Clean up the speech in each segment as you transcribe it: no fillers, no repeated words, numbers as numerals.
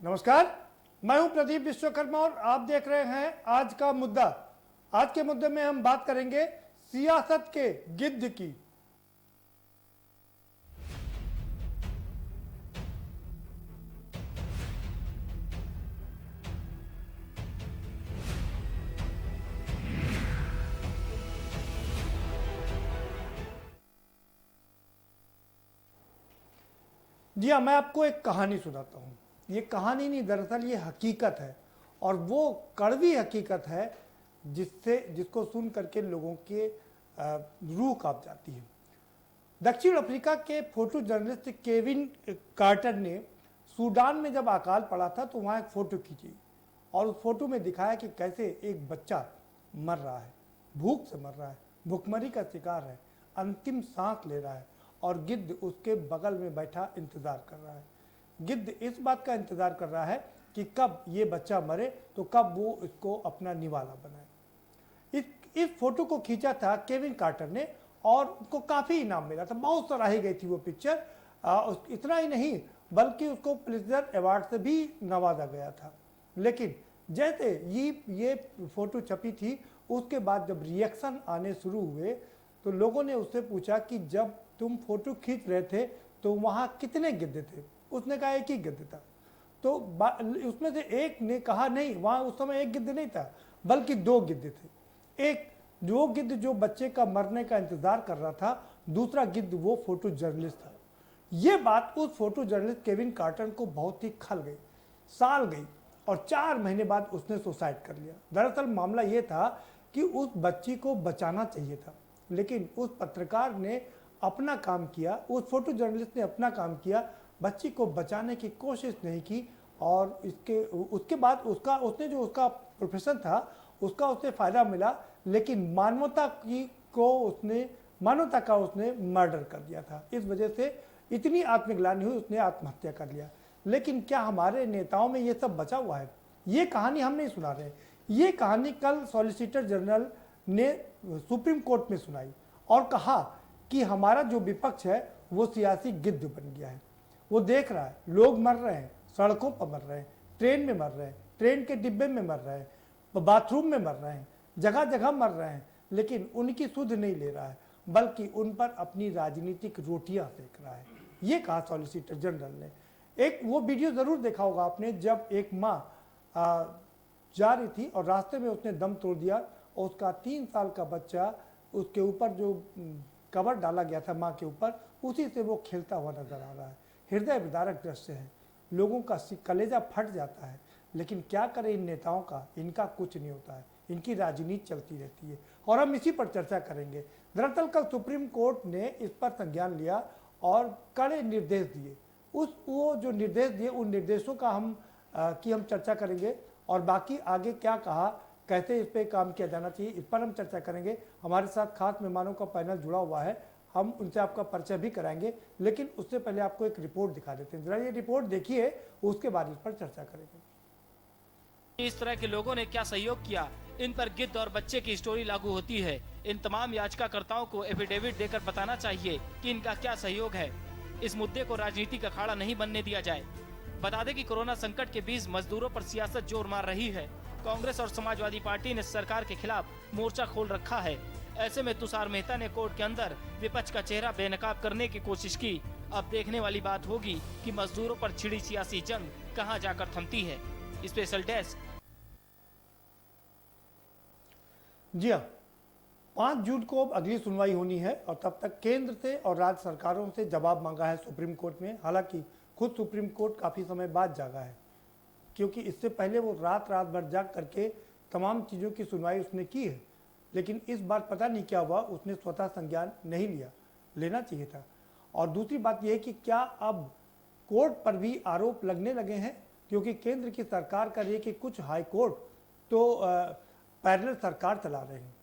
नमस्कार, मैं हूं प्रदीप विश्वकर्मा और आप देख रहे हैं आज का मुद्दा। आज के मुद्दे में हम बात करेंगे सियासत के गिद्ध की। जी हाँ, मैं आपको एक कहानी सुनाता हूँ। ये कहानी नहीं, दरअसल ये हकीकत है और वो कड़वी हकीकत है जिसको सुन करके लोगों के रूह कांप जाती है। दक्षिण अफ्रीका के फोटो जर्नलिस्ट केविन कार्टर ने सूडान में जब अकाल पड़ा था तो वहाँ एक फ़ोटो खींची और उस फोटो में दिखाया कि कैसे एक बच्चा मर रहा है, भूख से मर रहा है, भूखमरी का शिकार है, अंतिम सांस ले रहा है और गिद्ध उसके बगल में बैठा इंतज़ार कर रहा है। गिद्ध इस बात का इंतज़ार कर रहा है कि कब ये बच्चा मरे तो कब वो इसको अपना निवाला बनाए। इस फोटो को खींचा था केविन कार्टर ने और उसको काफ़ी इनाम मिला था, बहुत सराही गई थी वो पिक्चर। इतना ही नहीं बल्कि उसको पुलित्जर अवार्ड से भी नवाजा गया था। लेकिन जैसे ये फोटो छपी थी उसके बाद जब रिएक्शन आने शुरू हुए तो लोगों ने उससे पूछा कि जब तुम फोटो खींच रहे थे तो वहाँ कितने गिद्ध थे? उसने कहा एक ही गिद्ध था। तो उसमें से एक ने कहा नहीं, वहाँ उस समय एक गिद्ध नहीं था बल्कि दो गिद्ध थे। एक जो गिद्ध जो बच्चे का मरने का इंतजार कर रहा था, दूसरा गिद्ध वो फोटो जर्नलिस्ट था। ये बात उस फोटो जर्नलिस्ट केविन कार्टर को बहुत ही खल गई, साल गई और 4 महीने बाद उसने सुसाइड कर लिया। दरअसल मामला ये था कि उस बच्ची को बचाना चाहिए था, लेकिन उस पत्रकार ने अपना काम किया, उस फोटो जर्नलिस्ट ने अपना काम किया, बच्ची को बचाने की कोशिश नहीं की और उसके बाद उसने जो उसका प्रोफेशन था उसका उसे फ़ायदा मिला, लेकिन मानवता का उसने मर्डर कर दिया था। इस वजह से इतनी आत्मग्लानि हुई, उसने आत्महत्या कर लिया। लेकिन क्या हमारे नेताओं में ये सब बचा हुआ है? ये कहानी हम नहीं सुना रहे। ये कहानी कल सॉलिसिटर जनरल ने सुप्रीम कोर्ट में सुनाई और कहा कि हमारा जो विपक्ष है वो सियासी गिद्ध बन गया है। वो देख रहा है लोग मर रहे हैं, सड़कों पर मर रहे हैं, ट्रेन में मर रहे हैं, ट्रेन के डिब्बे में मर रहे हैं, बाथरूम में मर रहे हैं, जगह जगह मर रहे हैं, लेकिन उनकी सुध नहीं ले रहा है बल्कि उन पर अपनी राजनीतिक रोटियां सेक रहा है। ये कहा सॉलिसिटर जनरल ने। एक वो वीडियो जरूर देखा होगा आपने जब एक माँ जा रही थी और रास्ते में उसने दम तोड़ दिया और उसका 3 साल का बच्चा, उसके ऊपर जो कवर डाला गया था माँ के ऊपर, उसी से वो खेलता हुआ नजर आ रहा है। हृदय विदारक दृश्य है, लोगों का कलेजा फट जाता है। लेकिन क्या करें इन नेताओं का, इनका कुछ नहीं होता है, इनकी राजनीति चलती रहती है और हम इसी पर चर्चा करेंगे। दरअसल कल सुप्रीम कोर्ट ने इस पर संज्ञान लिया और कड़े निर्देश दिए। वो जो निर्देश दिए उन निर्देशों का हम चर्चा करेंगे और बाकी आगे क्या कहा, कैसे इस पर काम किया जाना चाहिए, इस पर हम चर्चा करेंगे। हमारे साथ खास मेहमानों का पैनल जुड़ा हुआ है, हम उनसे आपका परिचय भी कराएंगे, लेकिन उससे पहले आपको एक रिपोर्ट दिखा देते हैं। जरा ये रिपोर्ट देखिए, उसके बाद इस पर चर्चा करेंगे। इस तरह के लोगों ने क्या सहयोग किया, इन पर गिद्ध और बच्चे की स्टोरी लागू होती है। इन तमाम याचिकाकर्ताओं को एफिडेविट देकर बताना चाहिए कि इनका क्या सहयोग है। इस मुद्दे को राजनीति का अखाड़ा नहीं बनने दिया जाए। बता दें कि कोरोना संकट के बीच मजदूरों पर सियासत जोर मार रही है। कांग्रेस और समाजवादी पार्टी ने सरकार के खिलाफ मोर्चा खोल रखा है। ऐसे में तुषार मेहता ने कोर्ट के अंदर विपक्ष का चेहरा बेनकाब करने की कोशिश की। अब देखने वाली बात होगी कि मजदूरों पर छिड़ी सियासी जंग कहां जाकर थमती है। Special desk. जी हाँ, 5 जून को अगली सुनवाई होनी है और तब तक केंद्र से और राज्य सरकारों से जवाब मांगा है सुप्रीम कोर्ट में। हालांकि खुद सुप्रीम कोर्ट काफ़ी समय बाद जागा है, क्योंकि इससे पहले वो रात भर जाग करके तमाम चीज़ों की सुनवाई उसने की है, लेकिन इस बार पता नहीं क्या हुआ, उसने स्वतः संज्ञान नहीं लिया, लेना चाहिए था। और दूसरी बात यह है कि क्या अब कोर्ट पर भी आरोप लगने लगे हैं, क्योंकि केंद्र की सरकार कह रही है कि कुछ हाई कोर्ट तो पैरेलल सरकार चला रहे हैं।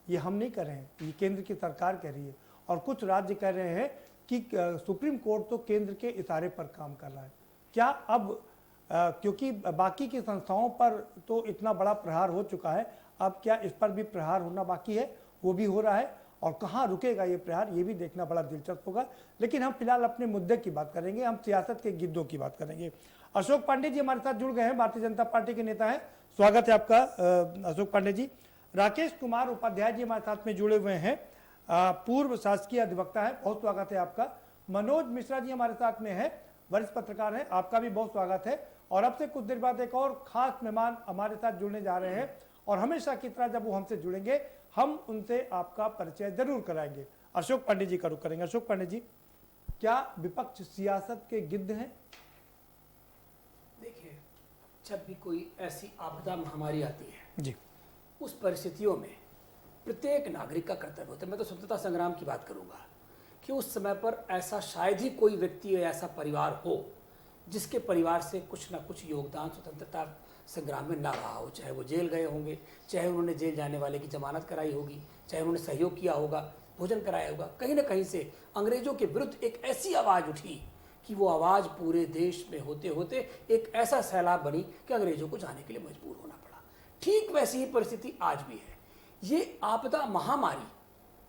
ये हम नहीं कर रहे हैं, ये केंद्र की सरकार कह रही है और कुछ राज्य कह रहे हैं कि सुप्रीम कोर्ट तो केंद्र के इशारे पर काम कर रहा है। क्या अब क्योंकि बाकी की संस्थाओं पर तो इतना बड़ा प्रहार हो चुका है, अब क्या इस पर भी प्रहार होना बाकी है? वो भी हो रहा है और कहाँ रुकेगा ये प्रहार, ये भी देखना बड़ा दिलचस्प होगा। लेकिन हम फिलहाल अपने मुद्दे की बात करेंगे, हम सियासत के गिद्धों की बात करेंगे। अशोक पांडे जी हमारे साथ जुड़ गए हैं, भारतीय जनता पार्टी के नेता हैं, स्वागत है आपका अशोक पांडे जी। राकेश कुमार उपाध्याय जी हमारे साथ में जुड़े हुए हैं, पूर्व शासकीय अधिवक्ता है, बहुत स्वागत है आपका। मनोज मिश्रा जी हमारे साथ में है, वरिष्ठ पत्रकार हैं, आपका भी बहुत स्वागत है। और अब से कुछ देर बाद एक और खास मेहमान हमारे साथ जुड़ने जा रहे हैं, और हमेशा की तरह जब वो हमसे जुड़ेंगे हम उनसे आपका परिचय जरूर कराएंगे। अशोक पांडे जी का रुख करेंगे। अशोक पांडे जी, क्या विपक्ष सियासत के गिद्ध हैं? देखिए, जब भी कोई ऐसी आपदा महामारी आती है जी, उस परिस्थितियों में प्रत्येक नागरिक का कर्तव्य होता है। मैं तो स्वतंत्रता संग्राम की बात करूंगा कि उस समय पर ऐसा शायद ही कोई व्यक्ति या ऐसा परिवार हो जिसके परिवार से कुछ ना कुछ योगदान स्वतंत्रता संग्राम में ना रहा हो। चाहे वो जेल गए होंगे, चाहे उन्होंने जेल जाने वाले की जमानत कराई होगी, चाहे उन्होंने सहयोग किया होगा, भोजन कराया होगा। कहीं ना कहीं से अंग्रेजों के विरुद्ध एक ऐसी आवाज़ उठी कि वो आवाज़ पूरे देश में होते होते एक ऐसा सैलाब बनी कि अंग्रेजों को जाने के लिए मजबूर होना पड़ा। ठीक वैसी ही परिस्थिति आज भी है। ये आपदा महामारी,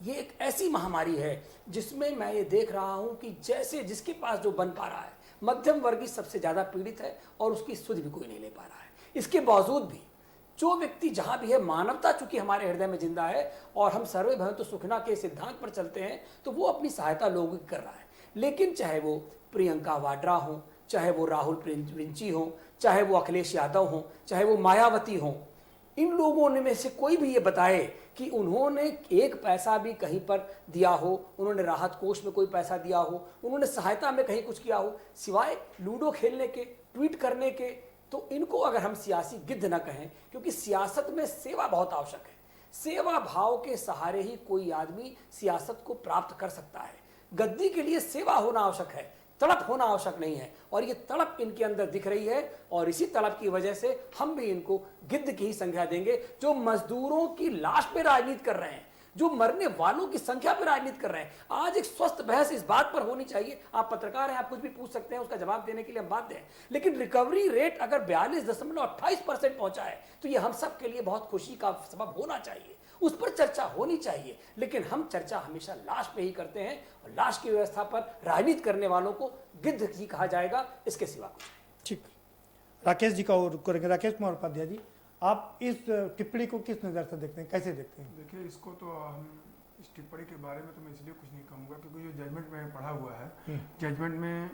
ये एक ऐसी महामारी है जिसमें मैं ये देख रहा हूँ कि जैसे जिसके पास जो बन पा रहा है, मध्यम वर्गीय सबसे ज़्यादा पीड़ित है और उसकी सुध भी कोई नहीं ले पा रहा है। इसके बावजूद भी जो व्यक्ति जहां भी है, मानवता चूंकि हमारे हृदय में जिंदा है और हम सर्वे भवन्तु सुखिनः के सिद्धांत पर चलते हैं, तो वो अपनी सहायता लोगों की कर रहा है। लेकिन चाहे वो प्रियंका वाड्रा हो, चाहे वो राहुल प्रिंची हो, चाहे वो अखिलेश यादव हो, चाहे वो मायावती हो, इन लोगों में से कोई भी ये बताए कि उन्होंने एक पैसा भी कहीं पर दिया हो, उन्होंने राहत कोष में कोई पैसा दिया हो, उन्होंने सहायता में कहीं कुछ किया हो, सिवाय लूडो खेलने के, ट्वीट करने के, तो इनको अगर हम सियासी गिद्ध न कहें, क्योंकि सियासत में सेवा बहुत आवश्यक है। सेवा भाव के सहारे ही कोई आदमी सियासत को प्राप्त कर सकता है। गद्दी के लिए सेवा होना आवश्यक है, तड़प होना आवश्यक नहीं है। और ये तड़प इनके अंदर दिख रही है, और इसी तड़प की वजह से हम भी इनको गिद्ध की ही संज्ञा देंगे, जो मजदूरों की लाश पे राजनीति कर रहे हैं, जो मरने वालों की संख्या पर राजनीति कर रहे हैं। आज एक स्वस्थ बहस इस बात पर होनी चाहिए। आप पत्रकार हैं, आप कुछ भी पूछ सकते हैं, उसका जवाब देने के लिए हम बाध्य हैं। लेकिन रिकवरी रेट अगर 42.28% पहुंचा है तो ये हम सब के लिए बहुत खुशी का सबब होना चाहिए, उस पर चर्चा होनी चाहिए। लेकिन हम चर्चा हमेशा लाश पे ही करते हैं, और लाश की व्यवस्था पर राजनीति करने वालों को गिद्ध ही कहा जाएगा, इसके सिवा कुछ नहीं। ठीक, राकेश जी का रुख करेंगे। राकेश कुमार उपाध्याय जी, आप इस टिप्पणी को किस नज़र से देखते हैं, कैसे देखते हैं? देखिए, इसको तो हम इस टिप्पणी के बारे में तो मैं इसलिए कुछ नहीं कहूँगा क्योंकि जो जजमेंट में पढ़ा हुआ है, जजमेंट में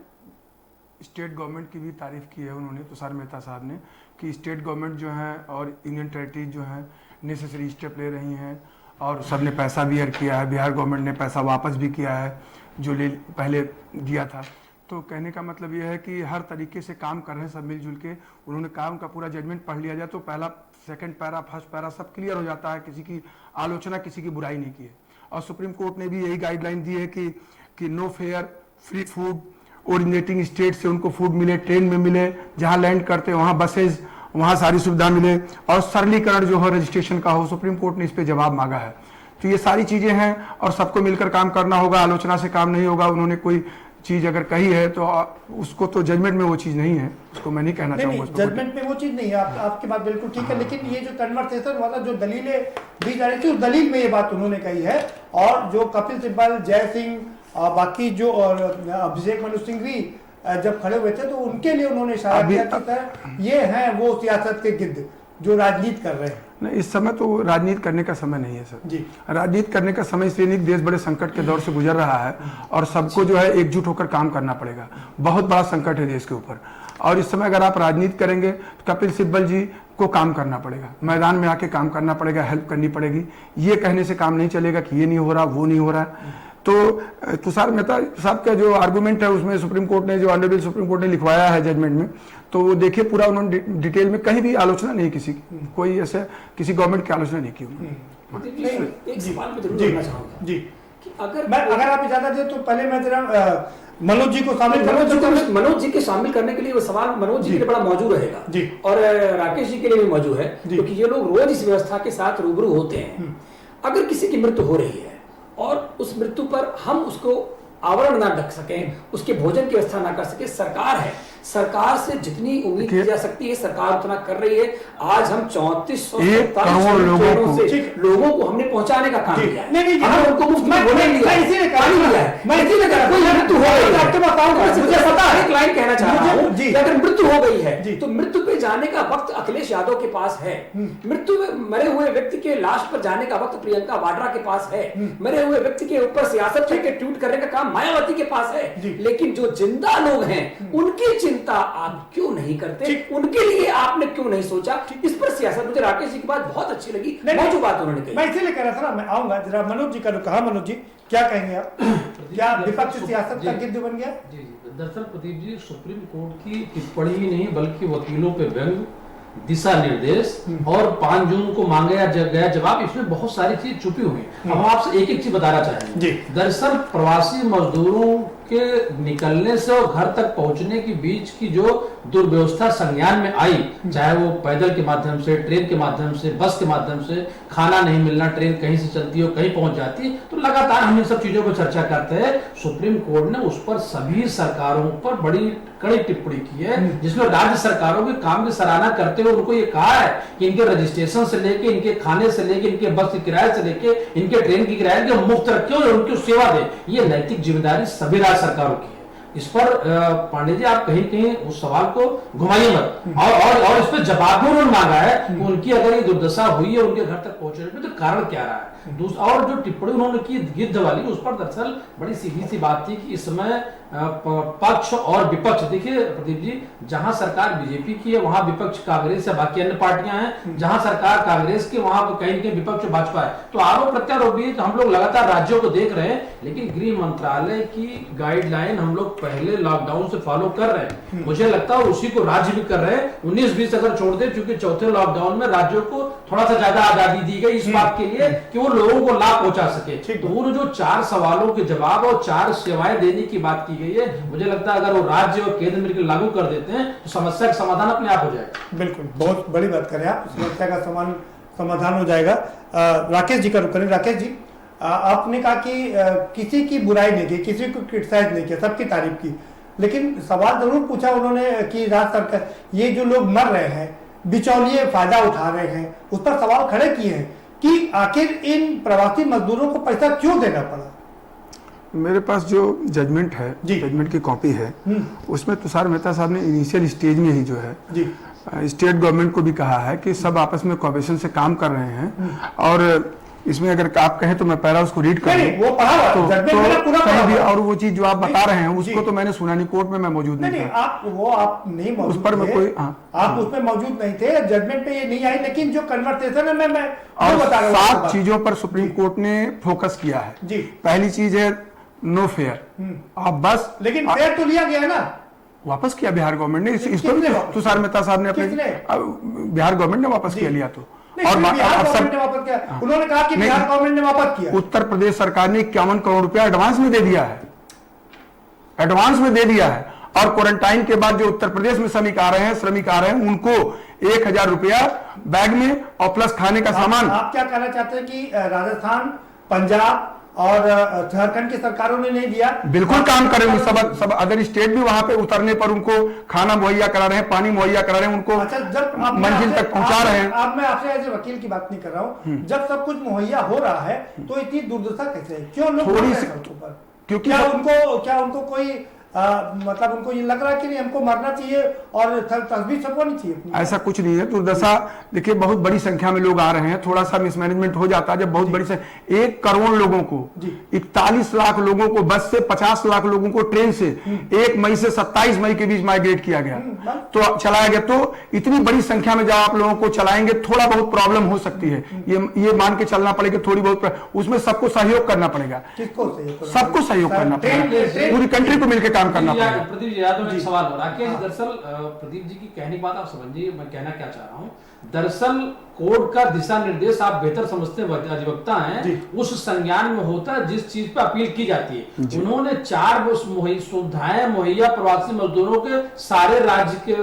स्टेट गवर्नमेंट की भी तारीफ़ की है उन्होंने, तुषार मेहता साहब ने, कि स्टेट गवर्नमेंट जो है और यूनियन टेरिटरीज जो है नेसेसरी स्टेप ले रही हैं, और सब ने पैसा भी एड किया है। बिहार गवर्नमेंट ने पैसा वापस भी किया है जो पहले दिया था। तो कहने का मतलब यह है कि हर तरीके से काम कर रहे हैं सब मिलजुल के। उन्होंने काम का पूरा जजमेंट पढ़ लिया जाए तो पहला, सेकंड पैरा, फर्स्ट पैरा सब क्लियर हो जाता है, किसी की आलोचना, किसी की बुराई नहीं की है। और सुप्रीम कोर्ट ने भी यही गाइडलाइन दी है कि no fare, free food, originating state से उनको फूड मिले, ट्रेन में मिले, जहाँ लैंड करते हैं वहाँ बसेज, वहाँ सारी सुविधा मिले, और सरलीकरण जो हो रजिस्ट्रेशन का हो। सुप्रीम कोर्ट ने इस पर जवाब मांगा है। तो ये सारी चीज़ें हैं और सबको मिलकर काम करना होगा, आलोचना से काम नहीं होगा। उन्होंने कोई चीज अगर कही है तो उसको तो जजमेंट में वो चीज नहीं है, उसको मैं नहीं कहना चाहूंगा। जजमेंट में वो चीज नहीं है, आपकी बात बिल्कुल ठीक है। लेकिन ये जो कन्वर्सेशन वाला जो दलीलें दी जा रही थी, उस दलील में ये बात उन्होंने कही है। और जो कपिल सिब्बल, जय सिंह, बाकी जो और अभिषेक मनु सिंह भी जब खड़े हुए थे तो उनके लिए उन्होंने इशारा किया कि ये हैं वो सियासत के गिद्ध जो राजनीति कर रहे हैं। नहीं, इस समय तो राजनीति करने का समय नहीं है सर जी। राजनीति करने का समय इसलिए नहीं, देश बड़े संकट के दौर से गुजर रहा है और सबको जो है एकजुट होकर काम करना पड़ेगा। बहुत बड़ा संकट है देश के ऊपर, और इस समय अगर आप राजनीति करेंगे तो कपिल सिब्बल जी को काम करना पड़ेगा, मैदान में आके काम करना पड़ेगा, हेल्प करनी पड़ेगी। ये कहने से काम नहीं चलेगा कि ये नहीं हो रहा, वो नहीं हो रहा। तो तुषार मेहता साहब का जो आर्गुमेंट है उसमें सुप्रीम कोर्ट ने, जो ऑनरेबल सुप्रीम कोर्ट ने लिखवाया है जजमेंट में, तो वो देखिए पूरा उन्होंने डिटेल में कहीं भी आलोचना नहीं किसी की, कोई ऐसे किसी गवर्नमेंट की आलोचना नहीं की उन्होंने। एक सवाल मैं जरूर करना चाहूंगा जी, कि अगर आप इजाजत दें तो पहले मैं जरा मनोज जी को शामिल मनोज जी के शामिल करने के लिए वो सवाल मनोज जी के लिए बड़ा मौजूद रहेगा जी, और राकेश जी के लिए भी मौजूद है, क्योंकि ये लोग रोज इस व्यवस्था के साथ रूबरू होते हैं। अगर किसी की मृत्यु हो रही है और उस मृत्यु पर हम उसको आवरण ना ढक सकें, उसके भोजन की व्यवस्था ना कर सके। सरकार है, सरकार से जितनी उम्मीद की जा सकती है सरकार उतना कर रही है। आज हम 3447 करोड़ लोगों को हमने पहुंचाने का काम किया है। नहीं, हमने उनको मुफ्त में भोजन दिया है, इसीलिए पानी दिया है। मैं इसीलिए कह रहा हूं, कोई मृत्यु हो गई है, आपको बताऊंगा, मुझे पता है, एक लाइन कहना चाह रहा हूं जी। कि अगर मृत्यु हो गई है तो मृत्यु पे जाने का वक्त अखिलेश यादव के पास है, मृत्यु में मरे हुए व्यक्ति के लाश पर जाने का वक्त प्रियंका वाड्रा के पास है, मरे हुए व्यक्ति के ऊपर सियासत करके ट्वीट करने का काम मायावती के पास है। लेकिन जो जिंदा लोग हैं उनकी चिंता आप क्यों नहीं करते, उनके लिए आपने क्यों नहीं सोचा? इस पर सियासत, मुझे राकेश जी की बात बहुत अच्छी लगी, जो बात उन्होंने कही। मैं इसीलिए कह रहा था ना, मैं आऊंगा जरा मनोज जी का रुख। हाँ मनोज जी, क्या कहेंगे आप? क्या विपक्ष सियासत का गिद्ध बन गया? जी जी, दरअसल प्रदीप जी, सुप्रीम कोर्ट की टिप्पणी ही नहीं बल्कि वकीलों पे व्यंग, दिशा निर्देश और 5 जून को मांगा गया जवाब, इसमें बहुत सारी चीज छुपी हुई है। अब हम आपसे एक एक चीज बताना चाहेंगे। दरअसल प्रवासी मजदूरों के निकलने से और घर तक पहुंचने के बीच की जो दुर्व्यवस्था संज्ञान में आई, चाहे वो पैदल के माध्यम से, ट्रेन के माध्यम से, बस के माध्यम से, खाना नहीं मिलना, ट्रेन कहीं से चलती हो कहीं पहुंच जाती, तो लगातार हम इन सब चीजों पर चर्चा करते हैं। सुप्रीम कोर्ट ने उस पर सभी सरकारों पर बड़ी कड़ी टिप्पणी की है, जिसमें राज्य सरकारों के काम की सराहना करते हुए उनको ये कहा है कि इनके रजिस्ट्रेशन से लेके, इनके खाने से लेके, इनके बस के किराए से लेके, इनके ट्रेन की किराए के मुफ्त रखे और उनकी सेवा दे। ये नैतिक जिम्मेदारी सभी राज्य सरकारों की है। इस पर पांडे जी आप कहीं कहीं उस सवाल को घुमाइए मत, और इस पर जवाब भी उन्होंने मांगा है कि उनकी अगर ये दुर्दशा हुई है उनके घर तक पहुंचने में, तो कारण क्या रहा है। और जो टिप्पणी उन्होंने की गिद्ध वाली, उस पर दरअसल बड़ी सीधी सी बात थी कि इस समय पक्ष और विपक्ष, देखिए प्रदीप जी, जहां सरकार बीजेपी की है वहां विपक्ष कांग्रेस या बाकी अन्य पार्टियां हैं, जहां सरकार कांग्रेस की वहां कहीं कहीं विपक्ष भाजपा है। तो आरोप प्रत्यारोप भी हम लोग लगातार राज्यों को देख रहे हैं, लेकिन गृह मंत्रालय की गाइडलाइन हम लोग पहले लॉकडाउन से फॉलो कर रहे हैं। मुझे लगता है उसी को राज्य भी कर रहे हैं। 19-20 अगर छोड़ दे, क्योंकि चौथे लॉकडाउन में राज्यों को थोड़ा सा ज्यादा आजादी दी गई इस बात के लिए कि वो लोगों को लाभ पहुंचा सके। तो वो जो 4 सवालों के जवाब और 4 सेवाएं देने की बात की गई है, मुझे लगता है अगर वो राज्य और केंद्र मिलकर लागू कर देते हैं तो समस्या का समाधान अपने आप हो जाएगा। बिल्कुल, बहुत बड़ी बात करें आप, समस्या का समाधान हो जाएगा। राकेश जी का रुख करें। राकेश जी, आपने कहा कि किसी की बुराई नहीं की, किसी को क्रिटिसाइज नहीं किया, सबकी तारीफ की, लेकिन सवाल जरूर पूछा उन्होंने कि राज्य सरकार, ये जो लोग मर रहे हैं, बिचौलिए फायदा उठा रहे हैं, उस पर सवाल खड़े किए हैं कि आखिर इन प्रवासी मजदूरों को पैसा क्यों देना पड़ा। मेरे पास जो जजमेंट है, जजमेंट की कॉपी है, उसमें तुषार मेहता साहब ने इनिशियल स्टेज में ही जो है स्टेट गवर्नमेंट को भी कहा है कि सब आपस में कोऑपरेशन से काम कर रहे हैं। और इसमें अगर आप कहें तो मैं पहला उसको रीड कर वो पढ़ा तो कहीं भी, और वो चीज जो आप बता रहे हैं उसको तो मैंने सुना नहीं, कोर्ट में मैं मौजूद नहीं था। आप नहीं मौजूद, उस पर मैं कोई आप उसमें मौजूद नहीं थे, जजमेंट पे ये नहीं आई, लेकिन जो कन्वर्सेशन है मैं बता रहा हूँ। 7 चीजों पर सुप्रीम कोर्ट ने फोकस किया है। जी, पहली चीज है नो फेयर। आप बस, लेकिन फेयर तो लिया गया है ना, वापस किया बिहार गवर्नमेंट ने। इसको तुषार मेहता साहब ने अपने बिहार गवर्नमेंट ने वापस किया लिया। तो और उन्होंने कहा कि बिहार गवर्नमेंट ने वापस किया। उत्तर प्रदेश सरकार ने 51 करोड़ रुपया एडवांस में दे दिया है, एडवांस में दे दिया है। और क्वारंटाइन के बाद जो उत्तर प्रदेश में श्रमिक आ रहे हैं उनको 1000 रुपया बैग में और प्लस खाने का सामान। आप क्या कहना चाहते हैं कि राजस्थान, पंजाब और झारखंड की सरकारों ने नहीं दिया? बिल्कुल काम करेंगे, सब अदर स्टेट भी वहां पे उतरने पर उनको खाना मुहैया करा रहे हैं, पानी मुहैया करा रहे हैं, उनको जब मंजिल तक पहुंचा रहे हैं। अब मैं आपसे एज ए वकील की बात नहीं कर रहा हूं, जब सब कुछ मुहैया हो रहा है तो इतनी दुर्दशा कैसे है? क्यों लोग थोड़ी सी, क्योंकि क्या उनको कोई मतलब उनको ये लग रहा है कि नहीं हमको मरना चाहिए और तस्वीर छपवानी चाहिए? ऐसा कुछ नहीं है। दुर्दशा देखिए, बहुत बड़ी संख्या में लोग आ रहे हैं, थोड़ा सा मिसमैनेजमेंट हो जाता है जब बहुत बड़ी 1 करोड़ लोगों को, 41 लाख लोगों को बस से, 50 लाख लोगों को ट्रेन से 1 मई से 27 मई के बीच माइग्रेट किया गया, तो चलाया गया। तो इतनी बड़ी संख्या में जब आप लोगों को चलाएंगे थोड़ा बहुत प्रॉब्लम हो सकती है, ये मान के चलना पड़ेगा। थोड़ी बहुत उसमें सबको सहयोग करना पड़ेगा, सबको सहयोग करना पड़ेगा, पूरी कंट्री को मिलकर करना पड़ेगा। प्रदीप जी, याद एक सवाल हो रहा है। दरअसल प्रदीप जी की कहने की बात आप समझिए, मैं कहना क्या चाह रहा हूं। दरअसल कोड का दिशा निर्देश आप बेहतर समझते हैं, अधिवक्ता हैं, उस संज्ञान में होता है जिस चीज पे अपील की जाती है। उन्होंने 4 सुविधाएं मुहैया प्रवासी मजदूरों के सारे राज्य के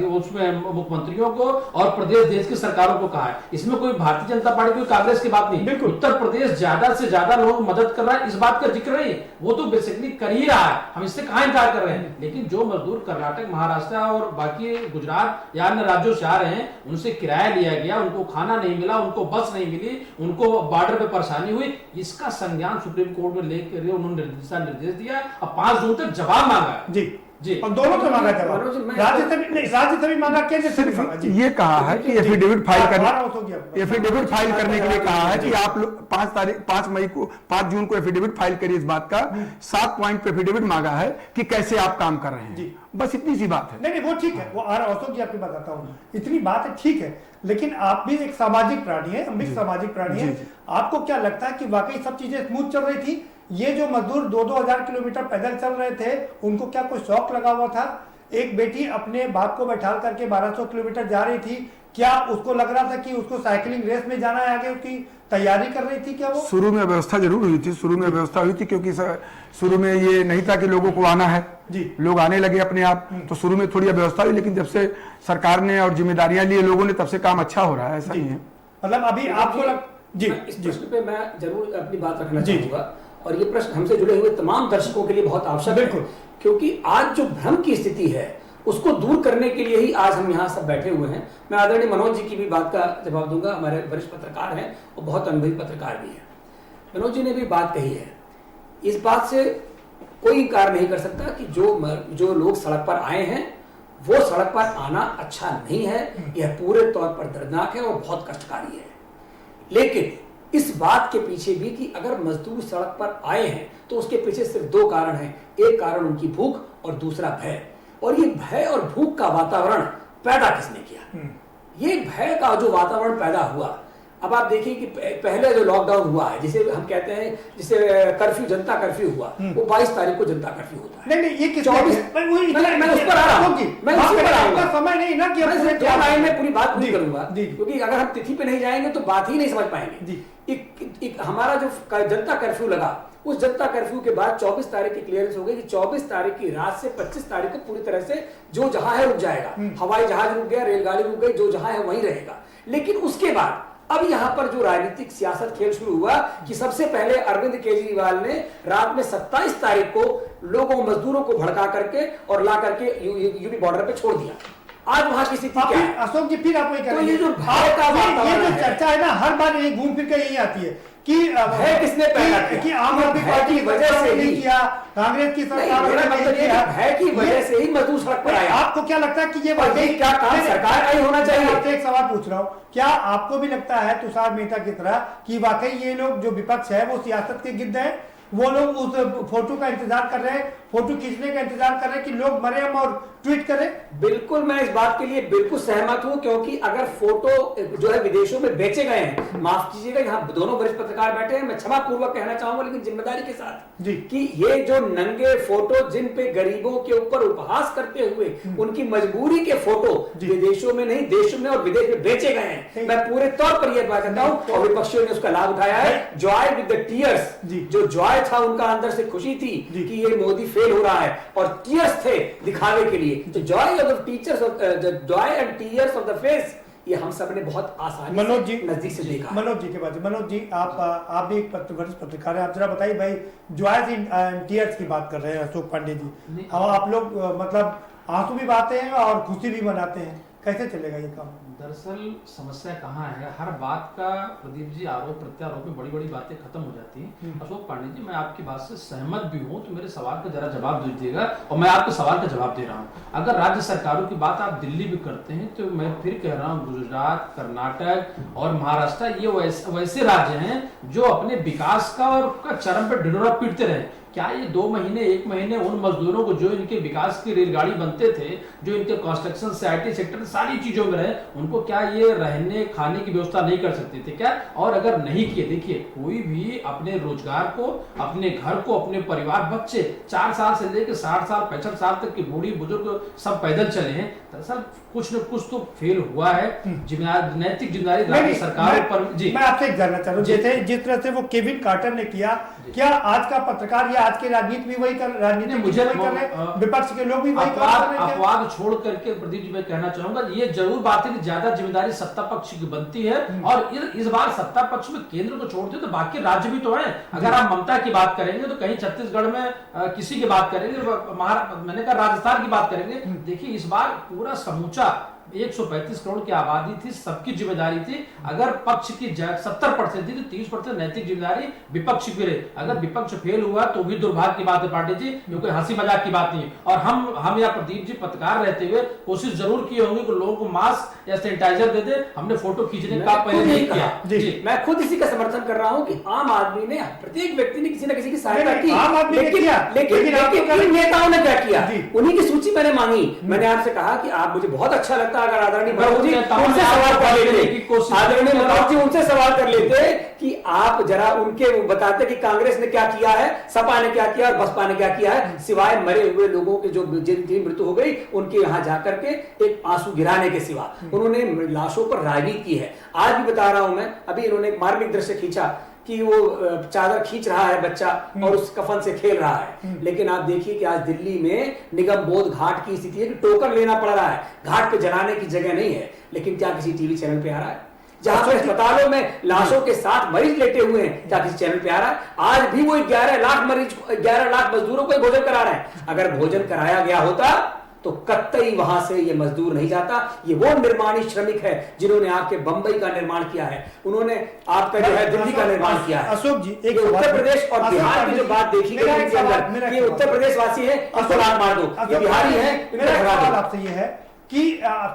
उसमें मुख्यमंत्रियों को और प्रदेश देश की सरकारों को कहा है। इसमें कोई भारतीय जनता पार्टी कोई कांग्रेस की बात नहीं। उत्तर प्रदेश ज्यादा से ज्यादा लोगों को मदद कर रहा है, इस बात का जिक्र नहीं, वो तो बेसिकली कर ही रहा है, हम इससे कहां इनकार कर रहे हैं। लेकिन जो मजदूर कर्नाटक, महाराष्ट्र और बाकी गुजरात या अन्य राज्यों से आ रहे हैं, उनसे किराया लिया गया, उनको खाना नहीं मिला, उनको बस नहीं मिली, उनको बॉर्डर पे परेशानी हुई, इसका संज्ञान सुप्रीम कोर्ट में लेकर उन्होंने दिशा निर्देश दिया और 5 जून तक जवाब मांगा। जी और दोनों से मांगा जवाब, राज्य से भी मांगा, केंद्र से भी मांगा। ये कहा है कि एफिडेविट फाइल करने के लिए कहा है कि आप 5 जून को एफिडेविट फाइल करिए इस बात का। 7 पॉइंट पे एफिडेविट मांगा है कि कैसे आप काम कर रहे हैं, बस इतनी सी बात है। नहीं वो ठीक है, वो अशोक जी आपकी बताता हूँ, इतनी बात है, ठीक है, लेकिन आप भी एक सामाजिक प्राणी है, हम भी सामाजिक प्राणी है। आपको क्या लगता है कि वाकई सब चीजें स्मूथ चल रही थी? ये जो मजदूर 2-2 हजार किलोमीटर पैदल चल रहे थे, उनको क्या कोई शौक लगा हुआ था? एक बेटी अपने बाप को बैठा करके 1200 किलोमीटर जा रही थी, क्या उसको लग रहा था कि उसको साइकिलिंग रेस में जाना है, आगे उसकी तैयारी कर रही थी क्या वो? शुरू में व्यवस्था जरूर हुई थी, क्योंकि शुरू में ये नहीं था कि लोगों को आना है, लोग आने लगे अपने आप, तो शुरू में थोड़ी व्यवस्था हुई, लेकिन जब से सरकार ने और जिम्मेदारियां लिए लोगों ने, तब से काम अच्छा हो रहा है। ऐसा ही है, मतलब अभी आपको इस प्रश्न पे मैं जरूर अपनी बात रखना चाहूंगा, और ये प्रश्न हमसे जुड़े हुए तमाम दर्शकों के लिए बहुत आवश्यक है, क्योंकि आज जो भ्रम की स्थिति है उसको दूर करने के लिए ही आज हम यहाँ सब बैठे हुए हैं। मैं आदरणीय मनोज जी की भी बात का जवाब दूंगा, हमारे वरिष्ठ पत्रकार हैं और बहुत अनुभवी पत्रकार भी हैं। मनोज जी ने भी बात कही है, इस बात से कोई इनकार नहीं कर सकता कि जो लोग सड़क पर आए हैं वो सड़क पर आना अच्छा नहीं है, यह पूरे तौर पर दर्दनाक है और बहुत कष्टकारी है। लेकिन इस बात के पीछे भी कि अगर मजदूर सड़क पर आए हैं तो उसके पीछे सिर्फ 2 कारण हैं, एक कारण उनकी भूख और दूसरा भय। और ये भय और भूख का वातावरण पैदा किसने किया? ये भय का जो वातावरण पैदा हुआ, अब आप देखिए कि पहले जो लॉकडाउन हुआ है, जिसे हम कहते हैं, जिसे कर्फ्यू, जनता कर्फ्यू हुआ, वो 22 तारीख को जनता कर्फ्यू होता है। नहीं ये किस मैं उस पर आ रहा हूँ, मैं उस पर आऊंगा, समय नहीं ना कि मैं 2 लाइन में पूरी बात नहीं करूंगा, क्योंकि अगर हम तिथि पे नहीं जाएंगे तो बात ही नहीं समझ पाएंगे। एक हमारा जो जनता कर्फ्यू लगा, उस जनता कर्फ्यू के बाद 24 तारीख की क्लियरेंस हो गई कि 24 तारीख की रात से 25 तारीख को पूरी तरह से जो जहां है रुक जाएगा, हवाई जहाज रुक गया, रेलगाड़ी रुक गई, जो जहां है वहीं रहेगा। लेकिन उसके बाद अब यहां पर जो राजनीतिक सियासत खेल शुरू हुआ कि सबसे पहले अरविंद केजरीवाल ने रात में 27 तारीख को लोगों, मजदूरों को भड़का करके और ला करके यूपी बॉर्डर पे छोड़ दिया। आज वहां की स्थिति क्या है? अशोक जी फिर आप तो ये जो भय का वातावरण, ये जो चर्चा है ना, हर बार ये घूम फिर के यही आती है कि भय किसने पैदा किया? कि आम आदमी पार्टी की वजह से नहीं किया, कांग्रेस की सरकार मेरा मतलब ये भय की वजह से ही मजदूर सड़क पर आया। आपको क्या लगता है कि ये क्या काम सरकार का ही होना चाहिए? आपसे एक सवाल पूछ रहा हूँ, क्या आपको भी लगता है तुषार मेहता की तरह कि वाकई ये लोग जो विपक्ष है वो सियासत के गिद्ध हैं? वो लोग उस फोटो का इंतजार कर रहे हैं, फोटो खींचने का इंतजार कर रहे हैं कि लोग मरे हम और ट्वीट करें? बिल्कुल, मैं इस बात के लिए बिल्कुल सहमत हूं, क्योंकि अगर फोटो जो है विदेशों में बेचे गए हैं, माफ कीजिएगा, यहाँ दोनों वरिष्ठ पत्रकार बैठे हैं, मैं क्षमा पूर्वक कहना चाहूंगा लेकिन जिम्मेदारी के साथ जी, कि ये जो नंगे फोटो जिन पे गरीबों के ऊपर उपहास करते हुए उनकी मजबूरी के फोटो विदेशों में नहीं, देशों में और विदेश में बेचे गए हैं, मैं पूरे तौर पर यह बात करता हूं और विपक्षियों ने उसका लाभ उठाया है। जॉय विद द टीयर्स, जो जॉय था उनका अंदर से खुशी थी कि ये मोदी फेल हो रहा है, और टीयर्स थे दिखावे के लिए। तो Joy of the teachers, Joy and tears of the face, ये हम सब ने बहुत आसानी मनोज जी नजदीक से देखा। मनोज जी के बाद, मनोज जी आप भी एक वरिष्ठ पत्रकार हैं, आप जरा बताइए भाई, जॉय एंड टीयर्स की बात कर रहे हैं अशोक पांडे जी, आप लोग मतलब आंसू भी बहाते हैं और खुशी भी मनाते हैं, कैसे चलेगा ये काम? दरअसल समस्या कहाँ है, हर बात का प्रदीप जी आरोप प्रत्यारोप में बड़ी बड़ी बातें खत्म हो जाती हैं। अशोक पांडे जी, मैं आपकी बात से सहमत भी हूँ, तो मेरे सवाल का जरा जवाब दीजिएगा और मैं आपके सवाल का जवाब दे रहा हूँ। अगर राज्य सरकारों की बात आप दिल्ली भी करते हैं तो मैं फिर कह रहा हूँ, गुजरात, कर्नाटक और महाराष्ट्र ये वैसे राज्य हैं जो अपने विकास का और का चरम पर ढिंढोरा पीटते रहे। क्या ये 2 महीने 1 महीने उन मजदूरों को जो इनके विकास की रेलगाड़ी बनते थे, जो इनके कंस्ट्रक्शन से IT सेक्टर सारी चीजों में रहे, उनको क्या ये रहने खाने की व्यवस्था नहीं कर सकते थे क्या? और अगर नहीं किए, देखिए कोई भी अपने रोजगार को, अपने घर को, अपने परिवार, बच्चे 4 साल से लेकर 60 साल 65 साल तक की बूढ़ी बुजुर्ग सब पैदल चले हैं। दरअसल कुछ न कुछ तो फेल हुआ है। नैतिक जिम्मेदारी राज्य सरकार पर। जी, मैं आपसे एक जानना चाह रहा हूँ, जैसे जिस तरह से वो केविन कार्टर ने किया, क्या आज का पत्रकार या आज के राजनीति भी वही कर राजनीति मुझे वही कर रहे हैं, विपक्ष के लोग भी वही कर रहे हैं? अपवाद छोड़ करके प्रदीप जी मैं कहना चाहूंगा, ये जरूर बात है कि ज्यादा जिम्मेदारी सत्ता पक्ष की बनती है। और इस बार सत्ता पक्ष में केंद्र को छोड़ दे तो बाकी राज्य भी तो है। अगर आप ममता की बात करेंगे तो कहीं छत्तीसगढ़ में किसी की बात करेंगे, मैंने कहा राजस्थान की बात करेंगे। देखिए इस बार पूरा समूचा 135 करोड़ की आबादी थी, सबकी जिम्मेदारी थी। अगर पक्ष की 70% थी तो 30% नैतिक जिम्मेदारी विपक्ष की रही। अगर विपक्ष फेल हुआ तो भी दुर्भाग्य की बात है पार्टी जी, क्योंकि हंसी मजाक की बात नहीं। और हम या प्रदीप जी पत्रकार रहते हुए कोशिश जरूर किए होंगे कि लोगों को मास्क या सैनिटाइजर दे दे। हमने फोटो खींचने का पहले नहीं किया जी। मैं खुद इसी का समर्थन कर रहा हूं कि आम आदमी ने, प्रत्येक व्यक्ति ने किसी न किसी की सहायता की। आम आदमी ने किया, लेकिन नेताओं ने क्या किया? उन्हीं की सूची मैंने मांगी। मैंने आपसे कहा कि आप, मुझे बहुत अच्छा लगता अगर आदरणीय मुखर्जी उनसे सवाल कर लेते, आदरणीय मुखर्जी उनसे सवाल कर लेते कि आप जरा उनके बताते कि कांग्रेस ने क्या किया है, सपा ने क्या किया और बसपा ने क्या किया है, सिवाय मरे हुए लोगों के जो जिनकी मृत्यु हो गई उनके यहां जाकर के एक आंसू गिराने के सिवा उन्होंने लाशों पर राजनीति की है। आज भी बता रहा हूं मैं, अभी इन्होंने एक मार्मिक दृश्य खींचा कि वो चादर खींच रहा है बच्चा और उस कफन से खेल रहा है। लेकिन आप देखिए कि आज दिल्ली में निगम बोध घाट की स्थिति है कि टोकन लेना पड़ रहा है, घाट पे जलाने की जगह नहीं है। लेकिन क्या किसी टीवी चैनल पे आ रहा है? जहां पर अस्पतालों में लाशों के साथ मरीज लेटे हुए हैं, क्या किसी चैनल पे आ रहा है? आज भी वो 11 लाख मरीज, 11 लाख मजदूरों को भोजन करा रहे हैं। अगर भोजन कराया गया होता तो कतई वहां से ये मजदूर नहीं जाता। ये वो निर्माणी श्रमिक है जिन्होंने आपके बंबई का निर्माण किया है, उन्होंने आपका जो है दिल्ली का निर्माण किया है। अशोक जी, एक उत्तर प्रदेश और बिहार की जो बात देखी गई, ये उत्तर प्रदेश वासी है, इसको लात मार दो, ये बिहारी है। मेरा सवाल आपसे ये है कि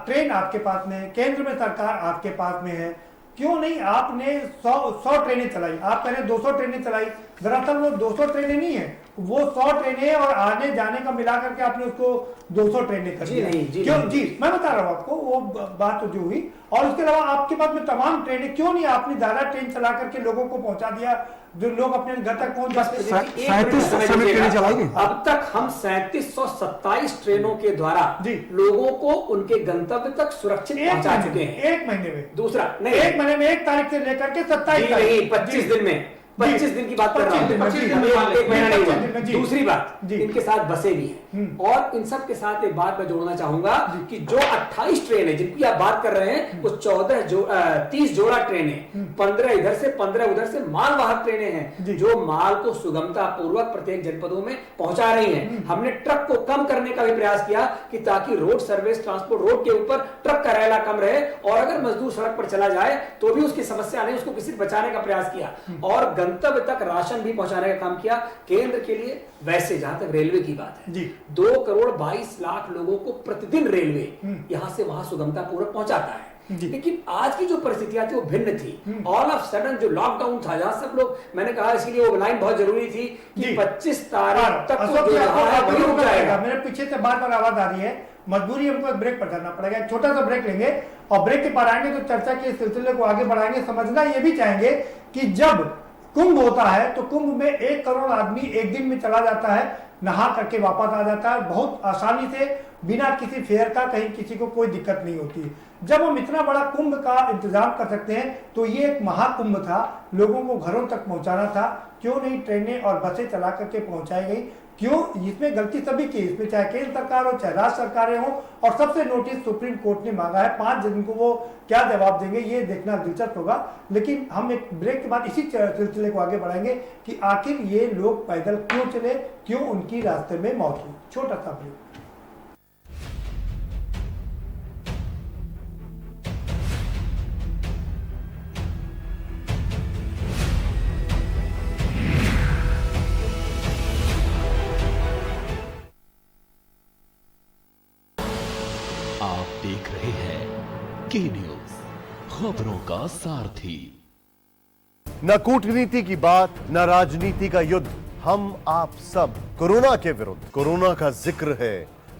ट्रेन आपके पास में है, केंद्र में सरकार आपके पास में है, क्यों नहीं आपने 100 ट्रेनें चलाई? आप कह रहे 200 ट्रेनें चलाई, दरअसल वो 200 ट्रेनें नहीं है, वो 100 ट्रेनें और आने जाने का मिला करके आपने उसको 200 ट्रेनें कर दिया। क्यों जी, मैं बता रहा हूँ आपको वो बात जो हुई। और उसके अलावा आपके पास में तमाम ट्रेनें, क्यों नहीं आपने ज्यादा ट्रेन चला करके लोगों को पहुंचा दिया जो लोग अपने घर तक पहुंच जाते? 37 ट्रेनें चलाई गई। अब तक हम 3727 ट्रेनों के द्वारा लोगों को उनके गंतव्य तक सुरक्षित पहुंचा चुके हैं। 1 महीने में? दूसरा नहीं, 1 महीने में 1 तारीख से लेकर के 27 तारीख, 25 दिन में, 25 दिन की बात कर रहा हूं, 1 महीना नहीं हुआ। दूसरी बात, इनके साथ बसें भी हैं। और इन सब के साथ एक बात मैं जोड़ना चाहूंगा कि जो 28 ट्रेन है जिनकी आप बात कर रहे हैं, वो 30 जोड़ा ट्रेनें, 15 इधर से 15 उधर से मालवाहक ट्रेनें हैं जो माल को सुगमता पूर्वक प्रत्येक जनपदों में पहुंचा रही हैं। हमने ट्रक को कम करने का भी प्रयास किया कि ताकि रोड सर्विस ट्रांसपोर्ट, रोड के ऊपर ट्रक का रैला कम रहे और अगर मजदूर सड़क पर चला जाए तो भी उसकी समस्या नहीं, उसको किसी बचाने का प्रयास किया और गंतव्य तक राशन भी पहुंचाने का काम किया केंद्र के लिए। वैसे जहां तक रेलवे की बात है, 2 करोड़ 22 लाख लोगों को प्रतिदिन रेलवे यहां से वहां सुगमता पूर्वक पहुंचाता है। लेकिन आज की जो परिस्थितियां थी वो भिन्न थी। ऑल ऑफ सडन जो लॉकडाउन था, जहां सब लोग, मैंने कहा इसीलिए वो लाइन बहुत जरूरी थी कि 25 तारीख तक वही रुक जाएगा। मेरे पीछे से बार बार आवाज आ रही है, मजबूरी हमको एक ब्रेक पर जाना पड़ेगा, एक छोटा सा ब्रेक लेंगे और ब्रेक के बाद आएंगे तो चर्चा के सिलसिले को आगे बढ़ाएंगे। समझना ये भी चाहेंगे कि जब कुंभ होता है तो कुंभ में 1 करोड़ आदमी एक दिन में चला जाता है, नहा करके वापस आ जाता है बहुत आसानी से, बिना किसी फेयर का, कहीं किसी को कोई दिक्कत नहीं होती। जब हम इतना बड़ा कुंभ का इंतजाम कर सकते हैं तो ये एक महाकुंभ था, लोगों को घरों तक पहुंचाना था, क्यों नहीं ट्रेनें और बसें चला करके पहुंचाई गई? क्यों? इसमें गलती सभी की, इसमें चाहे केंद्र सरकार हो चाहे राज्य सरकारें हो। और सबसे नोटिस सुप्रीम कोर्ट ने मांगा है, 5 दिन को वो क्या जवाब देंगे ये देखना दिलचस्प होगा। लेकिन हम एक ब्रेक के बाद इसी सिलसिले को आगे बढ़ाएंगे कि आखिर ये लोग पैदल क्यों चले, क्यों उनकी रास्ते में मौत हुई। छोटा सा ब्रेक। आप देख रहे हैं के न्यूज, खबरों का सारथी। न कूटनीति की बात, न राजनीति का युद्ध, हम आप सब कोरोना के विरुद्ध, कोरोना का जिक्र है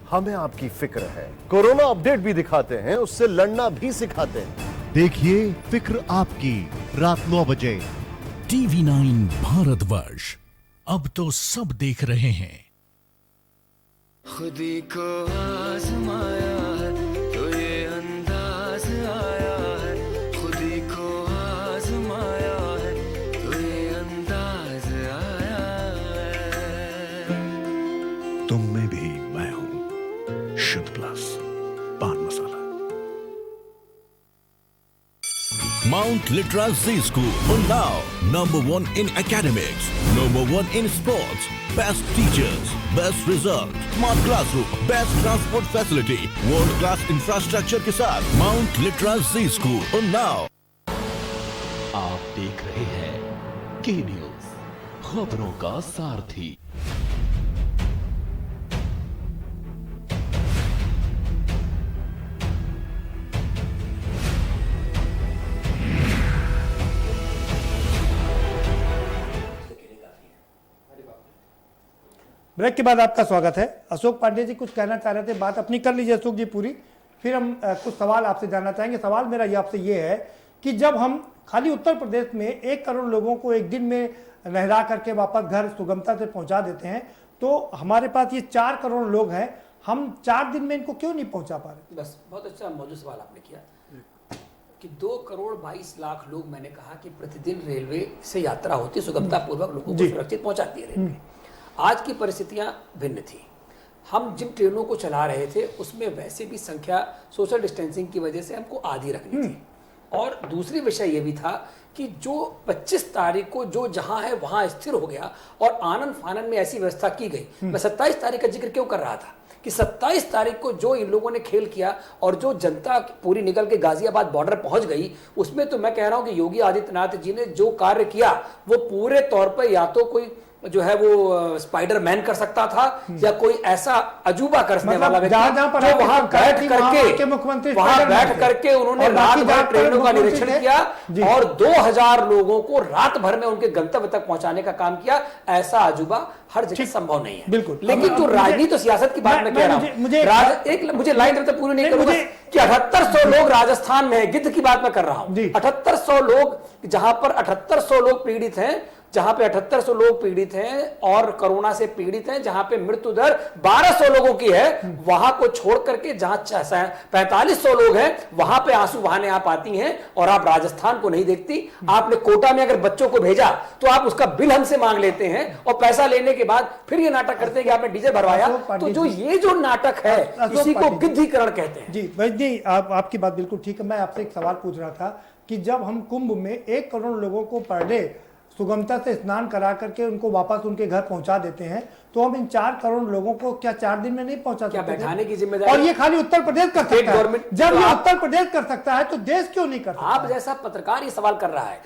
हमें आपकी फिक्र है। कोरोना अपडेट भी दिखाते हैं, उससे लड़ना भी सिखाते हैं। देखिए फिक्र आपकी, रात 9 बजे। TV9 भारतवर्ष, अब तो सब देख रहे हैं। खुदी को आजमाया है तो ये अंदाज आया है, खुदी को आजमाया है तो ये अंदाज आया है। तुम में भी मैं हूं, शुद्ध प्लस पान मसाला। Mount Litra Z School, Unnao, #1 in academics, #1 in sports, best teachers, best result, smart classroom, best transport facility, world class infrastructure के साथ Mount Litra Z School, Unnao। आप देख रहे हैं के न्यूज, खबरों का सारथी। ब्रेक के बाद आपका स्वागत है। अशोक पांडे जी कुछ कहना चाह रहे थे, बात अपनी कर लीजिए अशोक जी पूरी, फिर हम कुछ सवाल आपसे जानना चाहेंगे। सवाल मेरा ये आपसे ये है कि जब हम खाली उत्तर प्रदेश में 1 करोड़ लोगों को एक दिन में नहला करके वापस घर सुगमता से पहुंचा देते हैं, तो हमारे पास ये 4 करोड़ लोग हैं, हम 4 दिन में इनको क्यों नहीं पहुंचा पा रहे? बस बहुत अच्छा मौजूद सवाल आपने किया कि 2 करोड़ 22 लाख लोग, मैंने कहा कि प्रतिदिन रेलवे से यात्रा होती, सुगमता पूर्वक लोगों को सुरक्षित पहुंचाती है रेलवे। आज की परिस्थितियां भिन्न थी। हम जिन ट्रेनों को चला रहे थे उसमें वैसे भी संख्या सोशल डिस्टेंसिंग की वजह से हमको आधी रखनी थी, और दूसरी विषय ये भी था कि जो 25 तारीख को जो जहां है वहां स्थिर हो गया और आनंद फानन में ऐसी व्यवस्था की गई। मैं 27 तारीख का जिक्र क्यों कर रहा था कि 27 तारीख को जो इन लोगों ने खेल किया और जो जनता पूरी निकल के गाजियाबाद बॉर्डर पहुंच गई, उसमें तो मैं कह रहा हूं कि योगी आदित्यनाथ जी ने जो कार्य किया वो पूरे तौर पर या तो कोई जो है वो स्पाइडरमैन कर सकता था या कोई ऐसा अजूबा करने वाला व्यक्ति जो वहां बैठ करके उन्होंने रात भर ट्रेनों का निरीक्षण किया और 2000 लोगों को रात भर में उनके गंतव्य तक पहुंचाने का काम किया। ऐसा अजूबा हर जगह संभव नहीं है। बिल्कुल। लेकिन जो राजनीति और सियासत की बात मैं कह रहा हूं, मुझे लाइन पूरी नहीं करूंगा कि 7800 लोग राजस्थान में, गिद्ध की बात मैं कर रहा हूं, 7800 लोग, जहां पर 7800 लोग पीड़ित हैं, जहां पे 7800 लोग पीड़ित हैं और कोरोना से पीड़ित हैं, जहां पे मृत्यु दर 1200 लोगों की है, वहां को छोड़ करके जहां 4500 लोग हैं वहां पे आंसू बहाने आप आती हैं और आप राजस्थान को नहीं देखती। आपने कोटा में अगर बच्चों को भेजा तो आप उसका बिल हमसे मांग लेते हैं और पैसा लेने के बाद फिर ये नाटक करते हैं कि आपने डीजल भरवाया। तो जो ये जो नाटक है इसी को गिद्धीकरण कहते हैं। जी वैद्य जी, आपकी बात बिल्कुल ठीक है। मैं आपसे एक सवाल पूछ रहा था कि जब हम कुंभ में 1 करोड़ लोगों को पर डे सुगमता से स्नान करा करके उनको वापस उनके घर पहुंचा देते हैं, तो हम इन 4 करोड़ लोगों को क्या 4 दिन में नहीं पहुंचा सकते? बैठाने की जिम्मेदारी और ये खाली उत्तर प्रदेश कर सकता है। जब ये उत्तर प्रदेश कर सकता है तो देश क्यों नहीं कर सकता? आप जैसा पत्रकार ये सवाल कर रहा है,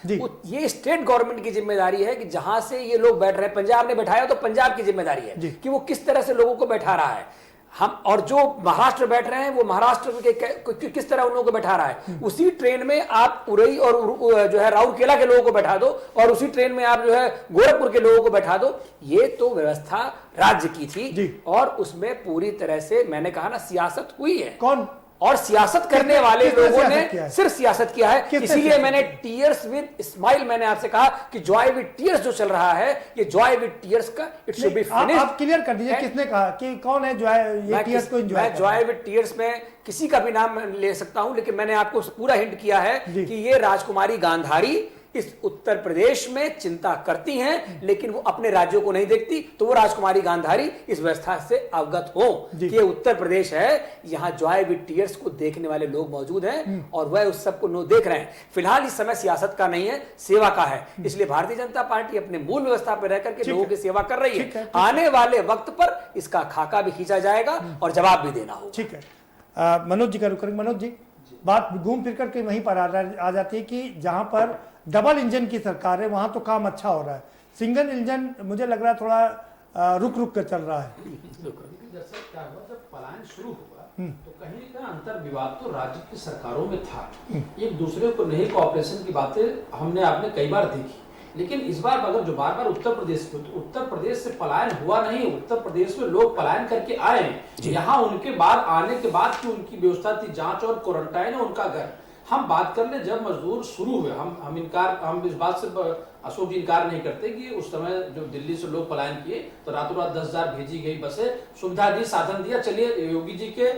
ये स्टेट गवर्नमेंट की जिम्मेदारी है कि जहां से ये लोग बैठ रहे हैं, पंजाब ने बैठाया तो पंजाब की जिम्मेदारी है कि वो किस तरह से लोगों को बैठा रहा है। हम और जो महाराष्ट्र बैठ रहे हैं वो महाराष्ट्र के किस तरह उन लोगों को बैठा रहा है। उसी ट्रेन में आप उरई और जो है राउरकेला के लोगों को बैठा दो और उसी ट्रेन में आप जो है गोरखपुर के लोगों को बैठा दो। ये तो व्यवस्था राज्य की थी और उसमें पूरी तरह से, मैंने कहा ना, सियासत हुई है। कौन? और सियासत करने वाले लोगों ने सिर्फ सियासत किया है। इसीलिए मैंने टीयर्स विद स्माइल, मैंने आपसे कहा कि जॉय विद टीयर्स जो चल रहा है, ये जॉय विद टीयर्स का इट शुड बी फिनिश्ड। आप क्लियर कर दीजिए किसने कहा कि कौन है ये टीयर्स को एंजॉय? मैं जॉय विद टीयर्स में किसी का भी नाम ले सकता हूं, लेकिन मैंने आपको पूरा हिंट किया है कि ये राजकुमारी गांधारी इस उत्तर प्रदेश में चिंता करती हैं, लेकिन वो अपने राज्यों को नहीं देखती। तो वो राजकुमारी गांधारी इस व्यवस्था से अवगत हो कि ये उत्तर प्रदेश है, यहाँ जॉय विद टीयर्स को देखने वाले लोग मौजूद हैं और वह उस सबको देख रहे हैं। फिलहाल इस समय सियासत का नहीं है, सेवा का है। इसलिए भारतीय जनता पार्टी अपने मूल व्यवस्था पर रह करके लोगों की सेवा कर रही है। आने वाले वक्त पर इसका खाका भी खींचा जाएगा और जवाब भी देना होगा। ठीक है, मनोज जी का रुक करेंगे। मनोज जी, बात घूम फिर करके वहीं पर आ जाती है कि जहां पर डबल इंजन की सरकार है वहां तो काम अच्छा हो रहा है, सिंगल इंजन मुझे लग रहा है थोड़ा रुक कर चल रहा है। जैसे क्या हुआ, जब पलायन शुरू हुआ तो कहीं ना अंतर विवाद तो राज्य की सरकारों में था। एक दूसरे को नहीं कोऑपरेशन की बातें हमने आपने कई बार देखी। लेकिन इस बार अगर जो बार बार उत्तर प्रदेश से पलायन हुआ नहीं, उत्तर प्रदेश में लोग पलायन करके आए हैं, यहाँ उनके बाद आने के बाद की उनकी व्यवस्था थी जांच और क्वारंटाइन है उनका घर। हम बात कर ले जब मजदूर शुरू हुए, हम इस बात से अशोक जी इनकार नहीं करते कि उस समय जो दिल्ली से लोग पलायन किए तो रातों रात 10,000 भेजी गई बसें, सुविधा दी, साधन दिया। चलिए योगी जी के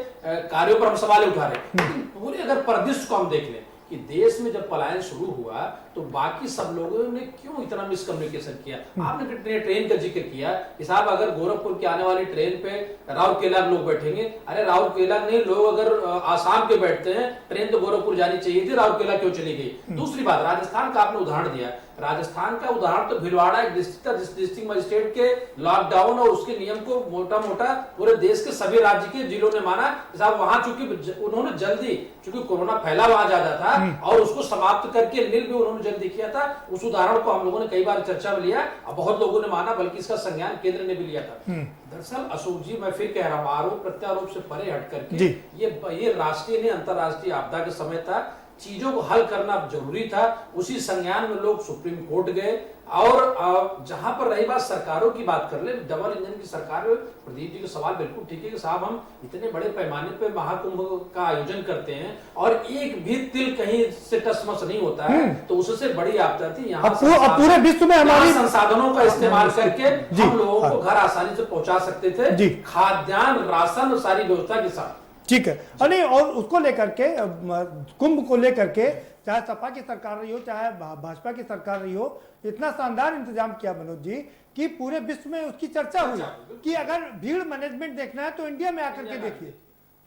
कार्यों पर हम सवाल उठा रहे हैं, लेकिन पूरे अगर परिदृश्य को हम देख लें कि देश में जब पलायन शुरू हुआ तो बाकी सब लोगों ने क्यों इतना मिसकम्युनिकेशन किया। आपने ट्रेन का जिक्र किया कि साहब अगर गोरखपुर के आने वाली ट्रेन पे राउरकेला लोग बैठेंगे, अरे राउरकेला नहीं, लोग अगर आसाम के बैठते हैं, ट्रेन तो गोरखपुर जानी चाहिए थी, राउरकेला क्यों चली गई। दूसरी बात, राजस्थान का आपने उदाहरण दिया, राजस्थान का उदाहरण तो भिलवाड़ा एक डिस्ट्रिक्ट था, जिस डिस्ट्रिक्ट मजिस्ट्रेट के लॉकडाउन और उसके नियम को मोटा मोटा पूरे देश के सभी राज्य के जिलों ने माना। साहब वहां चूंकि उन्होंने जल्दी, चूंकि कोरोना फैला वहां ज्यादा था और उसको समाप्त करके नील भी उन्होंने जल्दी किया था। उस उदाहरण को हम लोगों ने कई बार चर्चा में लिया और बहुत लोगों ने माना, बल्कि इसका संज्ञान केंद्र ने भी लिया था। दरअसल अशोक जी, मैं फिर कह रहा हूँ, आरोप प्रत्यारोप से परे हट करके ये राष्ट्रीय नहीं अंतरराष्ट्रीय आपदा के समय था, चीजों को हल करना जरूरी था। उसी संज्ञान में लोग सुप्रीम कोर्ट गए और जहां पर रही बात सरकारों की बात कर ले, डबल इंजन की सरकार, प्रदीप जी का सवाल बिल्कुल ठीक है कि साहब हम इतने बड़े पैमाने पे महाकुंभ का आयोजन करते हैं और एक भी तिल कहीं से टसमस नहीं होता है, तो उससे बड़ी आपदा थी। यहाँ पूरे विश्व में हमारी संसाधनों का इस्तेमाल करके हम लोगों को घर आसानी से पहुंचा सकते थे, खाद्यान्न, राशन, सारी व्यवस्था के साथ। ठीक है, अरे और उसको लेकर के, कुंभ को लेकर के, चाहे सपा की सरकार रही हो चाहे भाजपा की सरकार रही हो, इतना शानदार इंतजाम किया मनोज जी कि पूरे विश्व में उसकी चर्चा हुई कि अगर भीड़ मैनेजमेंट देखना है तो इंडिया में आकर के देखिए।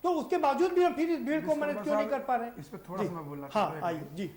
तो उसके बावजूद भी हम फिर इस भीड़ को मैनेज क्यों नहीं कर पा रहे? इस पर थोड़ा सा मैं बोलना हाँ, आइए जी।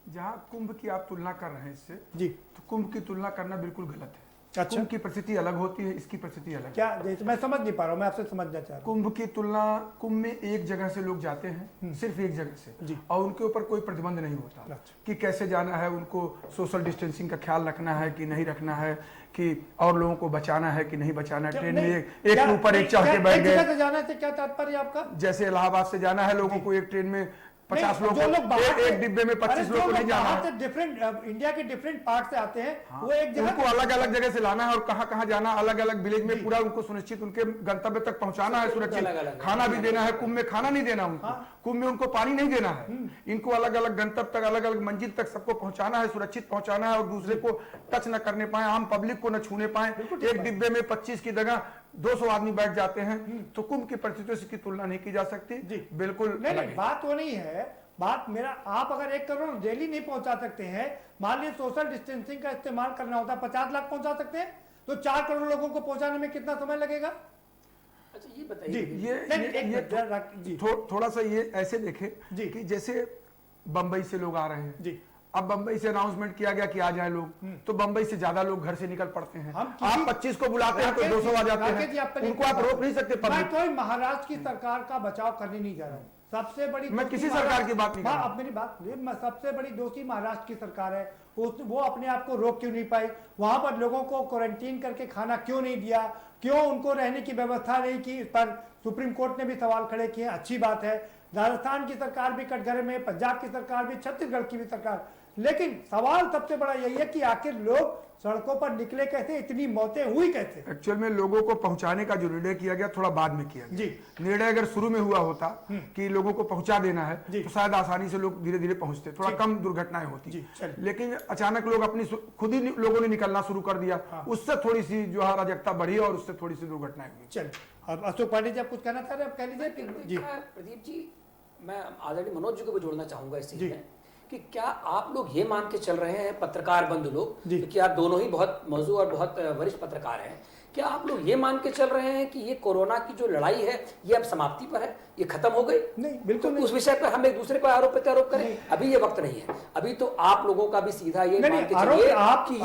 जहाँ कुंभ की आप तुलना कर रहे हैं इससे जी, तो कुंभ की तुलना करना बिल्कुल गलत है। अच्छा, कुंभ की परिस्थिति अलग होती है, इसकी परिस्थिति अलग। क्या मैं समझ नहीं पा रहा हूँ, मैं आपसे समझना चाह रहा हूँ। कुंभ की तुलना, कुंभ में एक जगह से लोग जाते हैं, सिर्फ एक जगह से, और उनके ऊपर कोई प्रतिबंध नहीं होता कि कैसे जाना है, उनको सोशल डिस्टेंसिंग का ख्याल रखना है कि नहीं रखना है, कि और लोगों को बचाना है कि नहीं बचाना है। ट्रेन में एक के ऊपर एक चढ़ के बैठ गए। जाने से क्या तात्पर्य आपका? जैसे इलाहाबाद से जाना है लोगों को, एक ट्रेन में 50 लोग, एक डिब्बे में 25 लोग को नहीं जाना है। डिफरेंट इंडिया के डिफरेंट पार्ट से आते हैं, वो एक जगह उनको अलग अलग जगह से लाना है और कहाँ कहाँ जाना, अलग अलग विलेज में पूरा उनको सुनिश्चित उनके गंतव्य तक पहुंचाना है, सुरक्षित खाना भी देना है। कुंभ में खाना नहीं देना उनको, कुंभ में उनको पानी नहीं देना है, इनको अलग अलग गंतव्य तक, अलग अलग मंजिल तक सबको पहुंचाना है, सुरक्षित पहुंचाना है और दूसरे को टच न करने पाए, आम पब्लिक को न छूने पाए। एक डिब्बे में 25 की जगह 200 आदमी बैठ जाते हैं, तो कुंभ की परिस्थितियों से की तुलना नहीं की जा सकती। बिल्कुल नहीं, बात वो नहीं है। बात मेरा, आप अगर 1 करोड़ डेली नहीं पहुंचा सकते हैं, मान लीजिए सोशल डिस्टेंसिंग का इस्तेमाल करना होता है, 50 लाख पहुंचा सकते हैं, तो 4 करोड़ लोगों को पहुंचाने में कितना समय लगेगा? अच्छा ये बताइए, ये थोड़ा सा ये ऐसे देखें कि जैसे बंबई से लोग आ रहे हैं जी, अब बंबई से अनाउंसमेंट किया गया कि आ जाए लोग, तो बंबई से ज्यादा लोग घर से निकल पड़ते हैं। आप 25 को बुलाते हैं तो 200 आ जाते हैं, उनको आप रोक नहीं सकते। मैं कोई महाराष्ट्र की सरकार का बचाव करने नहीं जा रहा हूँ। सबसे बड़ी, मैं किसी सरकार की बात नहीं कर रहा। अब मेरी बात, सबसे बड़ी दोषी महाराष्ट्र की सरकार है। वो अपने आप को रोक क्यों नहीं पाई? वहां पर लोगों को क्वारंटीन करके खाना क्यों नहीं दिया? क्यों उनको रहने की व्यवस्था नहीं की? इस पर सुप्रीम कोर्ट ने भी सवाल खड़े किए। अच्छी बात है, राजस्थान की सरकार भी कटघरे में, पंजाब की सरकार भी, छत्तीसगढ़ की भी सरकार। लेकिन सवाल सबसे बड़ा यही है कि आखिर लोग सड़कों पर निकले कैसे, इतनी मौतें हुई कैसे? एक्चुअल में लोगों को पहुंचाने का जो निर्णय किया गया थोड़ा बाद में किया गया। निर्णय अगर शुरू में हुआ होता कि लोगों को पहुंचा देना है तो शायद आसानी से लोग धीरे धीरे पहुंचते, थोड़ा कम दुर्घटनाएं होती। लेकिन अचानक लोग अपनी खुद ही लोगों ने निकलना शुरू कर दिया, उससे थोड़ी सी जो है अराजकता बढ़ी और उससे थोड़ी सी दुर्घटनाएं हुई। चलिए, अब अशोक पांडे जी आप कुछ कहना चाह रहे हैं? आप कह लीजिए। प्रदीप जी, मैं आदरणीय मनोज जी को भी जोड़ना चाहूंगा इस चीज में कि क्या आप लोग ये मान के चल रहे हैं, पत्रकार बंधु लोग, क्योंकि आप दोनों ही बहुत मौजूद और बहुत वरिष्ठ पत्रकार हैं, क्या आप लोग ये मान के चल रहे हैं कि ये कोरोना की जो लड़ाई है ये अब समाप्ति पर है, ये खत्म हो गई? नहीं, बिल्कुल नहीं। उस विषय पर हम एक दूसरे पर आरोप प्रत्यारोप करें, अभी ये वक्त नहीं है। अभी तो आप लोगों का भी सीधा ये मान के चलिए कि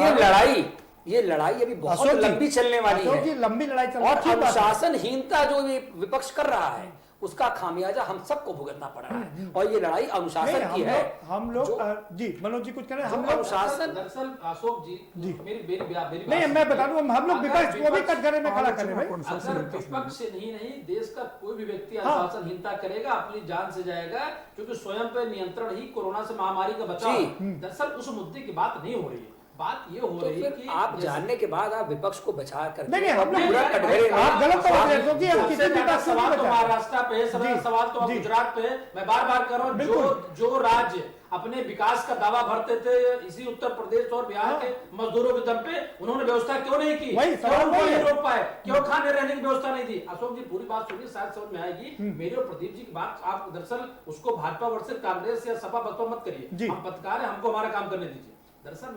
ये लड़ाई अभी बहुत लंबी चलने वाली है, लंबी लड़ाई चल रही है, और अनुशासनहीनता जो विपक्ष कर रहा है उसका खामियाजा हम सबको भुगतना पड़ रहा है। और ये लड़ाई अनुशासन की है। हम लोग जी, मनोज जी कुछ कह रहे हैं। हम लोग अनुशासन, दरअसल अशोक जी मेरी नहीं, मैं बता दूं, हम लोग विपक्ष को भी कटघरे में खड़ा कर रहे हैं। अगर विपक्ष से नहीं देश का कोई भी व्यक्ति अनुशासनहीनता करेगा अपनी जान से जाएगा, क्योंकि स्वयं पर नियंत्रण ही कोरोना से महामारी का बचाव। दरअसल उस मुद्दे की बात नहीं हो रही है। बात ये हो तो रही है फिर कि आप जानने के बाद आप विपक्ष को बचा करके नहीं, हम अपना लोग- पूरा कटघरे में- आप गलत समझ रहे हैं, क्योंकि हम सबसे किसी भी ज्यादा बात से नहीं सवाल तो बचा। महाराष्ट्र पे है, सबसे जी, सवाल तो जी। गुजरात पे है। मैं बार बार कर रहा हूँ, बिल्कुल। जो राज्य अपने विकास का दावा भरते थे इसी उत्तर प्रदेश और बिहार हाँ। के मजदूरों के दम पे, उन्होंने व्यवस्था क्यों नहीं की? वही क्यों सवाल उनको वही नहीं है। रोक पाए? क्यों खाने रहने की व्यवस्था नहीं दी? अशोक जी पूरी बात सुनिए, शायद समझ में आएगी। मेरी और प्रदीप जी की बात आप दरअसल उसको भाजपा वर्सेस कांग्रेस या सपा बसपा मत जी। करिए। हम पत्रकार हैं, हमको हमारा काम करने दीजिए। दरअसल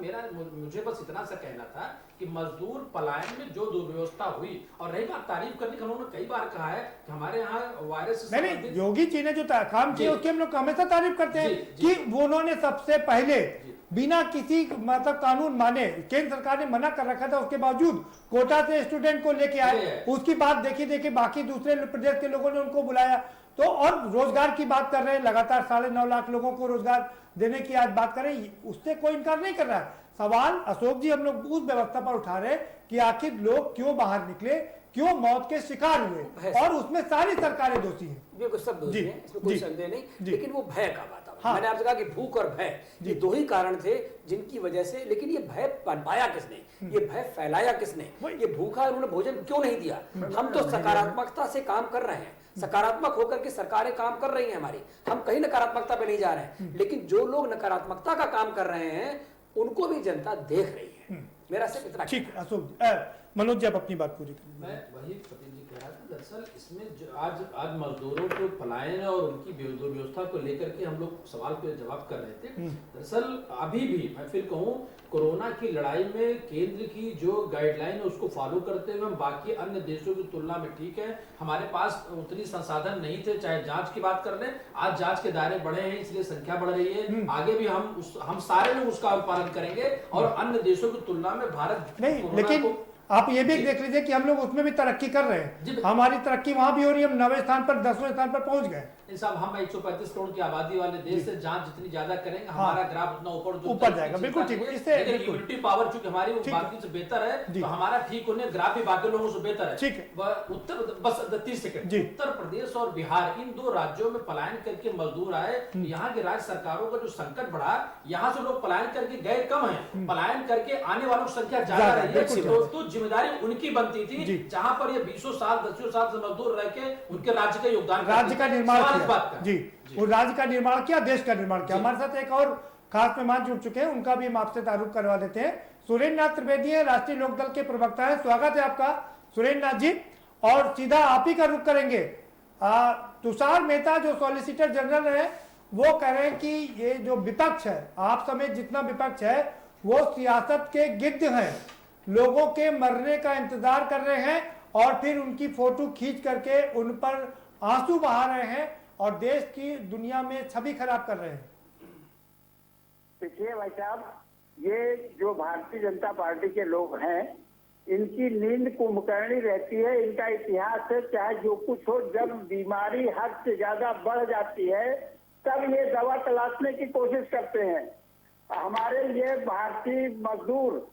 मुझे बस इतना सा कहना था कि मजदूर पलायन में जो दुर्व्यवस्था हुई, और रही बात तारीफ करने की, उन्होंने कई बार कहा है कि हमारे यहाँ वायरस से नहीं संबंधित- योगी जी ने जो काम किया जी। उसकी हम लोग हमेशा तारीफ करते हैं जी, जी। कि वो उन्होंने सबसे पहले बिना किसी मतलब कानून माने, केंद्र सरकार ने मना कर रखा था उसके बावजूद कोटा से स्टूडेंट को लेके आए, उसकी बात देखी बाकी दूसरे प्रदेश के लोगों ने उनको बुलाया। तो और रोजगार की बात कर रहे हैं, लगातार 9.5 लाख लोगों को रोजगार देने की आज बात कर रहे हैं, उससे कोई इनकार नहीं कर रहा है। सवाल अशोक जी हम लोग उस व्यवस्था पर उठा रहे हैं कि आखिर लोग क्यों बाहर निकले, क्यों मौत के शिकार हुए, और उसमें सारी सरकारें दोषी हैं। बिल्कुल सब दोषी जी, हैं, इसमें कोई जी, संदेह नहीं, जी। लेकिन वो भय का वातावरण, हाँ। मैंने आपसे कहा कि भूख और भय, ये दो ही कारण थे जिनकी वजह से, लेकिन ये भय पाया किसने, ये भय फैलाया किसने, ये भूखा उन्होंने भोजन क्यों नहीं दिया? हम तो सकारात्मकता से काम कर रहे हैं, सकारात्मक होकर के सरकारें काम कर रही हैं हमारी, हम कहीं नकारात्मकता पे नहीं जा रहे हैं, लेकिन जो लोग नकारात्मकता का काम कर रहे हैं उनको भी जनता देख रही है। मेरा सिर्फ इतना ठीक है अशोक जी, मनोज जी आप अपनी बात पूरी करिए। मैं वही प्रदीप जी कह रहा था, दरअसल इसमें आज मजदूरों को पलायन और उनकी व्यवस्था को लेकर के हम लोग सवाल पे जवाब कर रहे थे। दरअसल अभी भी मैं फिर कहूँ, कोरोना की लड़ाई में केंद्र की जो गाइडलाइन है उसको फॉलो करते हुए हम बाकी अन्य देशों की तुलना में ठीक है। हमारे पास उतनी संसाधन नहीं थे, चाहे जांच की बात कर लें, आज जांच के दायरे बढ़े हैं इसलिए संख्या बढ़ रही है। आगे भी हम सारे लोग उसका पालन करेंगे और अन्य देशों की तुलना में भारत नहीं, लेकिन आप ये भी देख लीजिए कि हम लोग उसमें भी तरक्की कर रहे हैं, हमारी तरक्की वहां भी हो रही है, हम 9वें स्थान पर 10वें स्थान पर पहुंच गए। साहब हम 135 करोड़ की आबादी वाले देश से जांच जितनी ज्यादा करेंगे हमारा ग्राफ उतना ऊपर जाएगा। बिल्कुल ठीक, इससे इम्यूनिटी पावर चूंकि हमारी बाकी से बेहतर है, तो हमारा ठीक होने ग्राफ भी बाकी लोगों से बेहतर है। ठीक है। उत्तर बस 30 सेकंड, उत्तर प्रदेश और बिहार इन दो राज्यों में पलायन करके मजदूर आए, यहाँ की राज्य सरकारों का जो संकट बढ़ा, यहाँ से लोग पलायन करके गए कम है, पलायन करके आने वालों की संख्या ज्यादा रही है, तो जिम्मेदारी उनकी बनती थी, जहां पर ये 20 साल 10 साल से मजदूर रह के उनके राज्य का योगदान, राज्य का निर्माण जी, वो राज्य का निर्माण किया, देश का निर्माण किया। हमारे साथ एक और खास मेहमान जुड़ चुके हैं, उनका भी हम आपसे तारुफ करवा देते हैं। सुरेंद्र नाथ त्रिवेदी है, राष्ट्रीय लोकदल के प्रवक्ता है। स्वागत है आपका सुरेंद्र नाथ जी, और सीधा आप ही का रुख करेंगे। तुषार मेहता जो सॉलिसिटर जनरल है वो कह रहे हैं कि ये जो विपक्ष है, आप समेत जितना विपक्ष है, वो सियासत के गिद्ध हैं, लोगों के मरने का इंतजार कर रहे हैं और फिर उनकी फोटो खींच करके उन पर आंसू बहा रहे हैं और देश की दुनिया में छवि खराब कर रहे हैं। देखिए भाई साहब, ये जो भारतीय जनता पार्टी के लोग हैं, इनकी नींद कुंभकर्णी रहती है। इनका इतिहास है, चाहे जो कुछ हो, जब बीमारी हद से ज्यादा बढ़ जाती है तब ये दवा तलाशने की कोशिश करते हैं। हमारे ये भारतीय मजदूर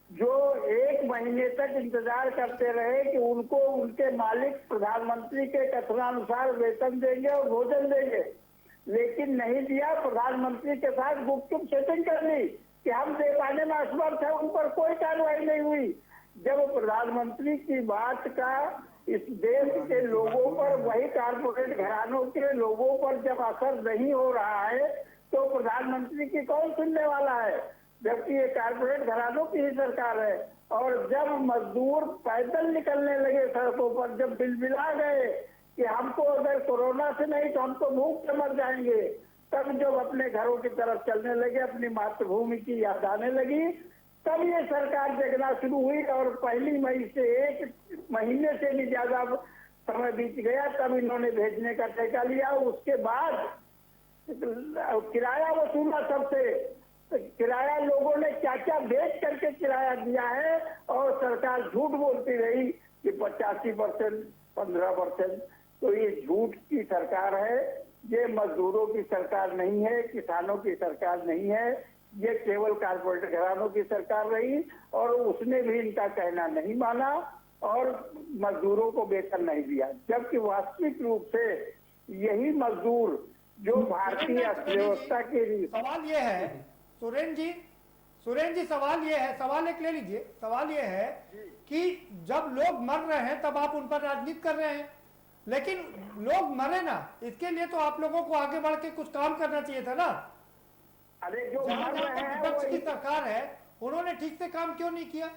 जो 1 महीने तक इंतजार करते रहे कि उनको उनके मालिक प्रधानमंत्री के कथनानुसार वेतन देंगे और भोजन देंगे, लेकिन नहीं दिया। प्रधानमंत्री के साथ गुपचुप सेटिंग कर ली कि हम दे पाने में असमर्थ है, उन पर कोई कार्रवाई नहीं हुई। जब प्रधानमंत्री की बात का इस देश के लोगों पर, वही कारपोरेट घरानों के लोगों पर जब असर नहीं हो रहा है तो प्रधानमंत्री की कौन सुनने वाला है, जबकि ये कारपोरेट घरानों की ही सरकार है। और जब मजदूर पैदल निकलने लगे सड़कों पर, जब बिलबिला गए कि हमको अगर कोरोना से नहीं तो हम तो भूख से मर जाएंगे, तब जब अपने घरों की तरफ चलने लगे, अपनी मातृभूमि की याद आने लगी, तब ये सरकार देखना शुरू हुई। और 1 मई से 1 महीने से भी ज्यादा समय बीत गया, तब इन्होंने भेजने का ठेका लिया। उसके बाद किराया वसूला सबसे, किराया लोगों ने क्या क्या बेच करके किराया दिया है, और सरकार झूठ बोलती रही कि 85%, 15%। तो ये झूठ की सरकार है, ये मजदूरों की सरकार नहीं है, किसानों की सरकार नहीं है, ये केवल कारपोरेट घरानों की सरकार रही। और उसने भी इनका कहना नहीं माना और मजदूरों को वेतन नहीं दिया, जबकि वास्तविक रूप से यही मजदूर जो भारतीय अर्थव्यवस्था के सवाल ये है सुरेंद्र जी सुरेंद्र जी सवाल ये है, सवाल एक ले लीजिए, सवाल ये है कि जब लोग मर रहे हैं तब आप उन पर राजनीति कर रहे हैं, लेकिन लोग मरे ना, इसके लिए तो आप लोगों को आगे बढ़ के कुछ काम करना चाहिए था ना। अरे जो मर रहे हैं विपक्ष की सरकार है, उन्होंने ठीक से काम क्यों नहीं किया?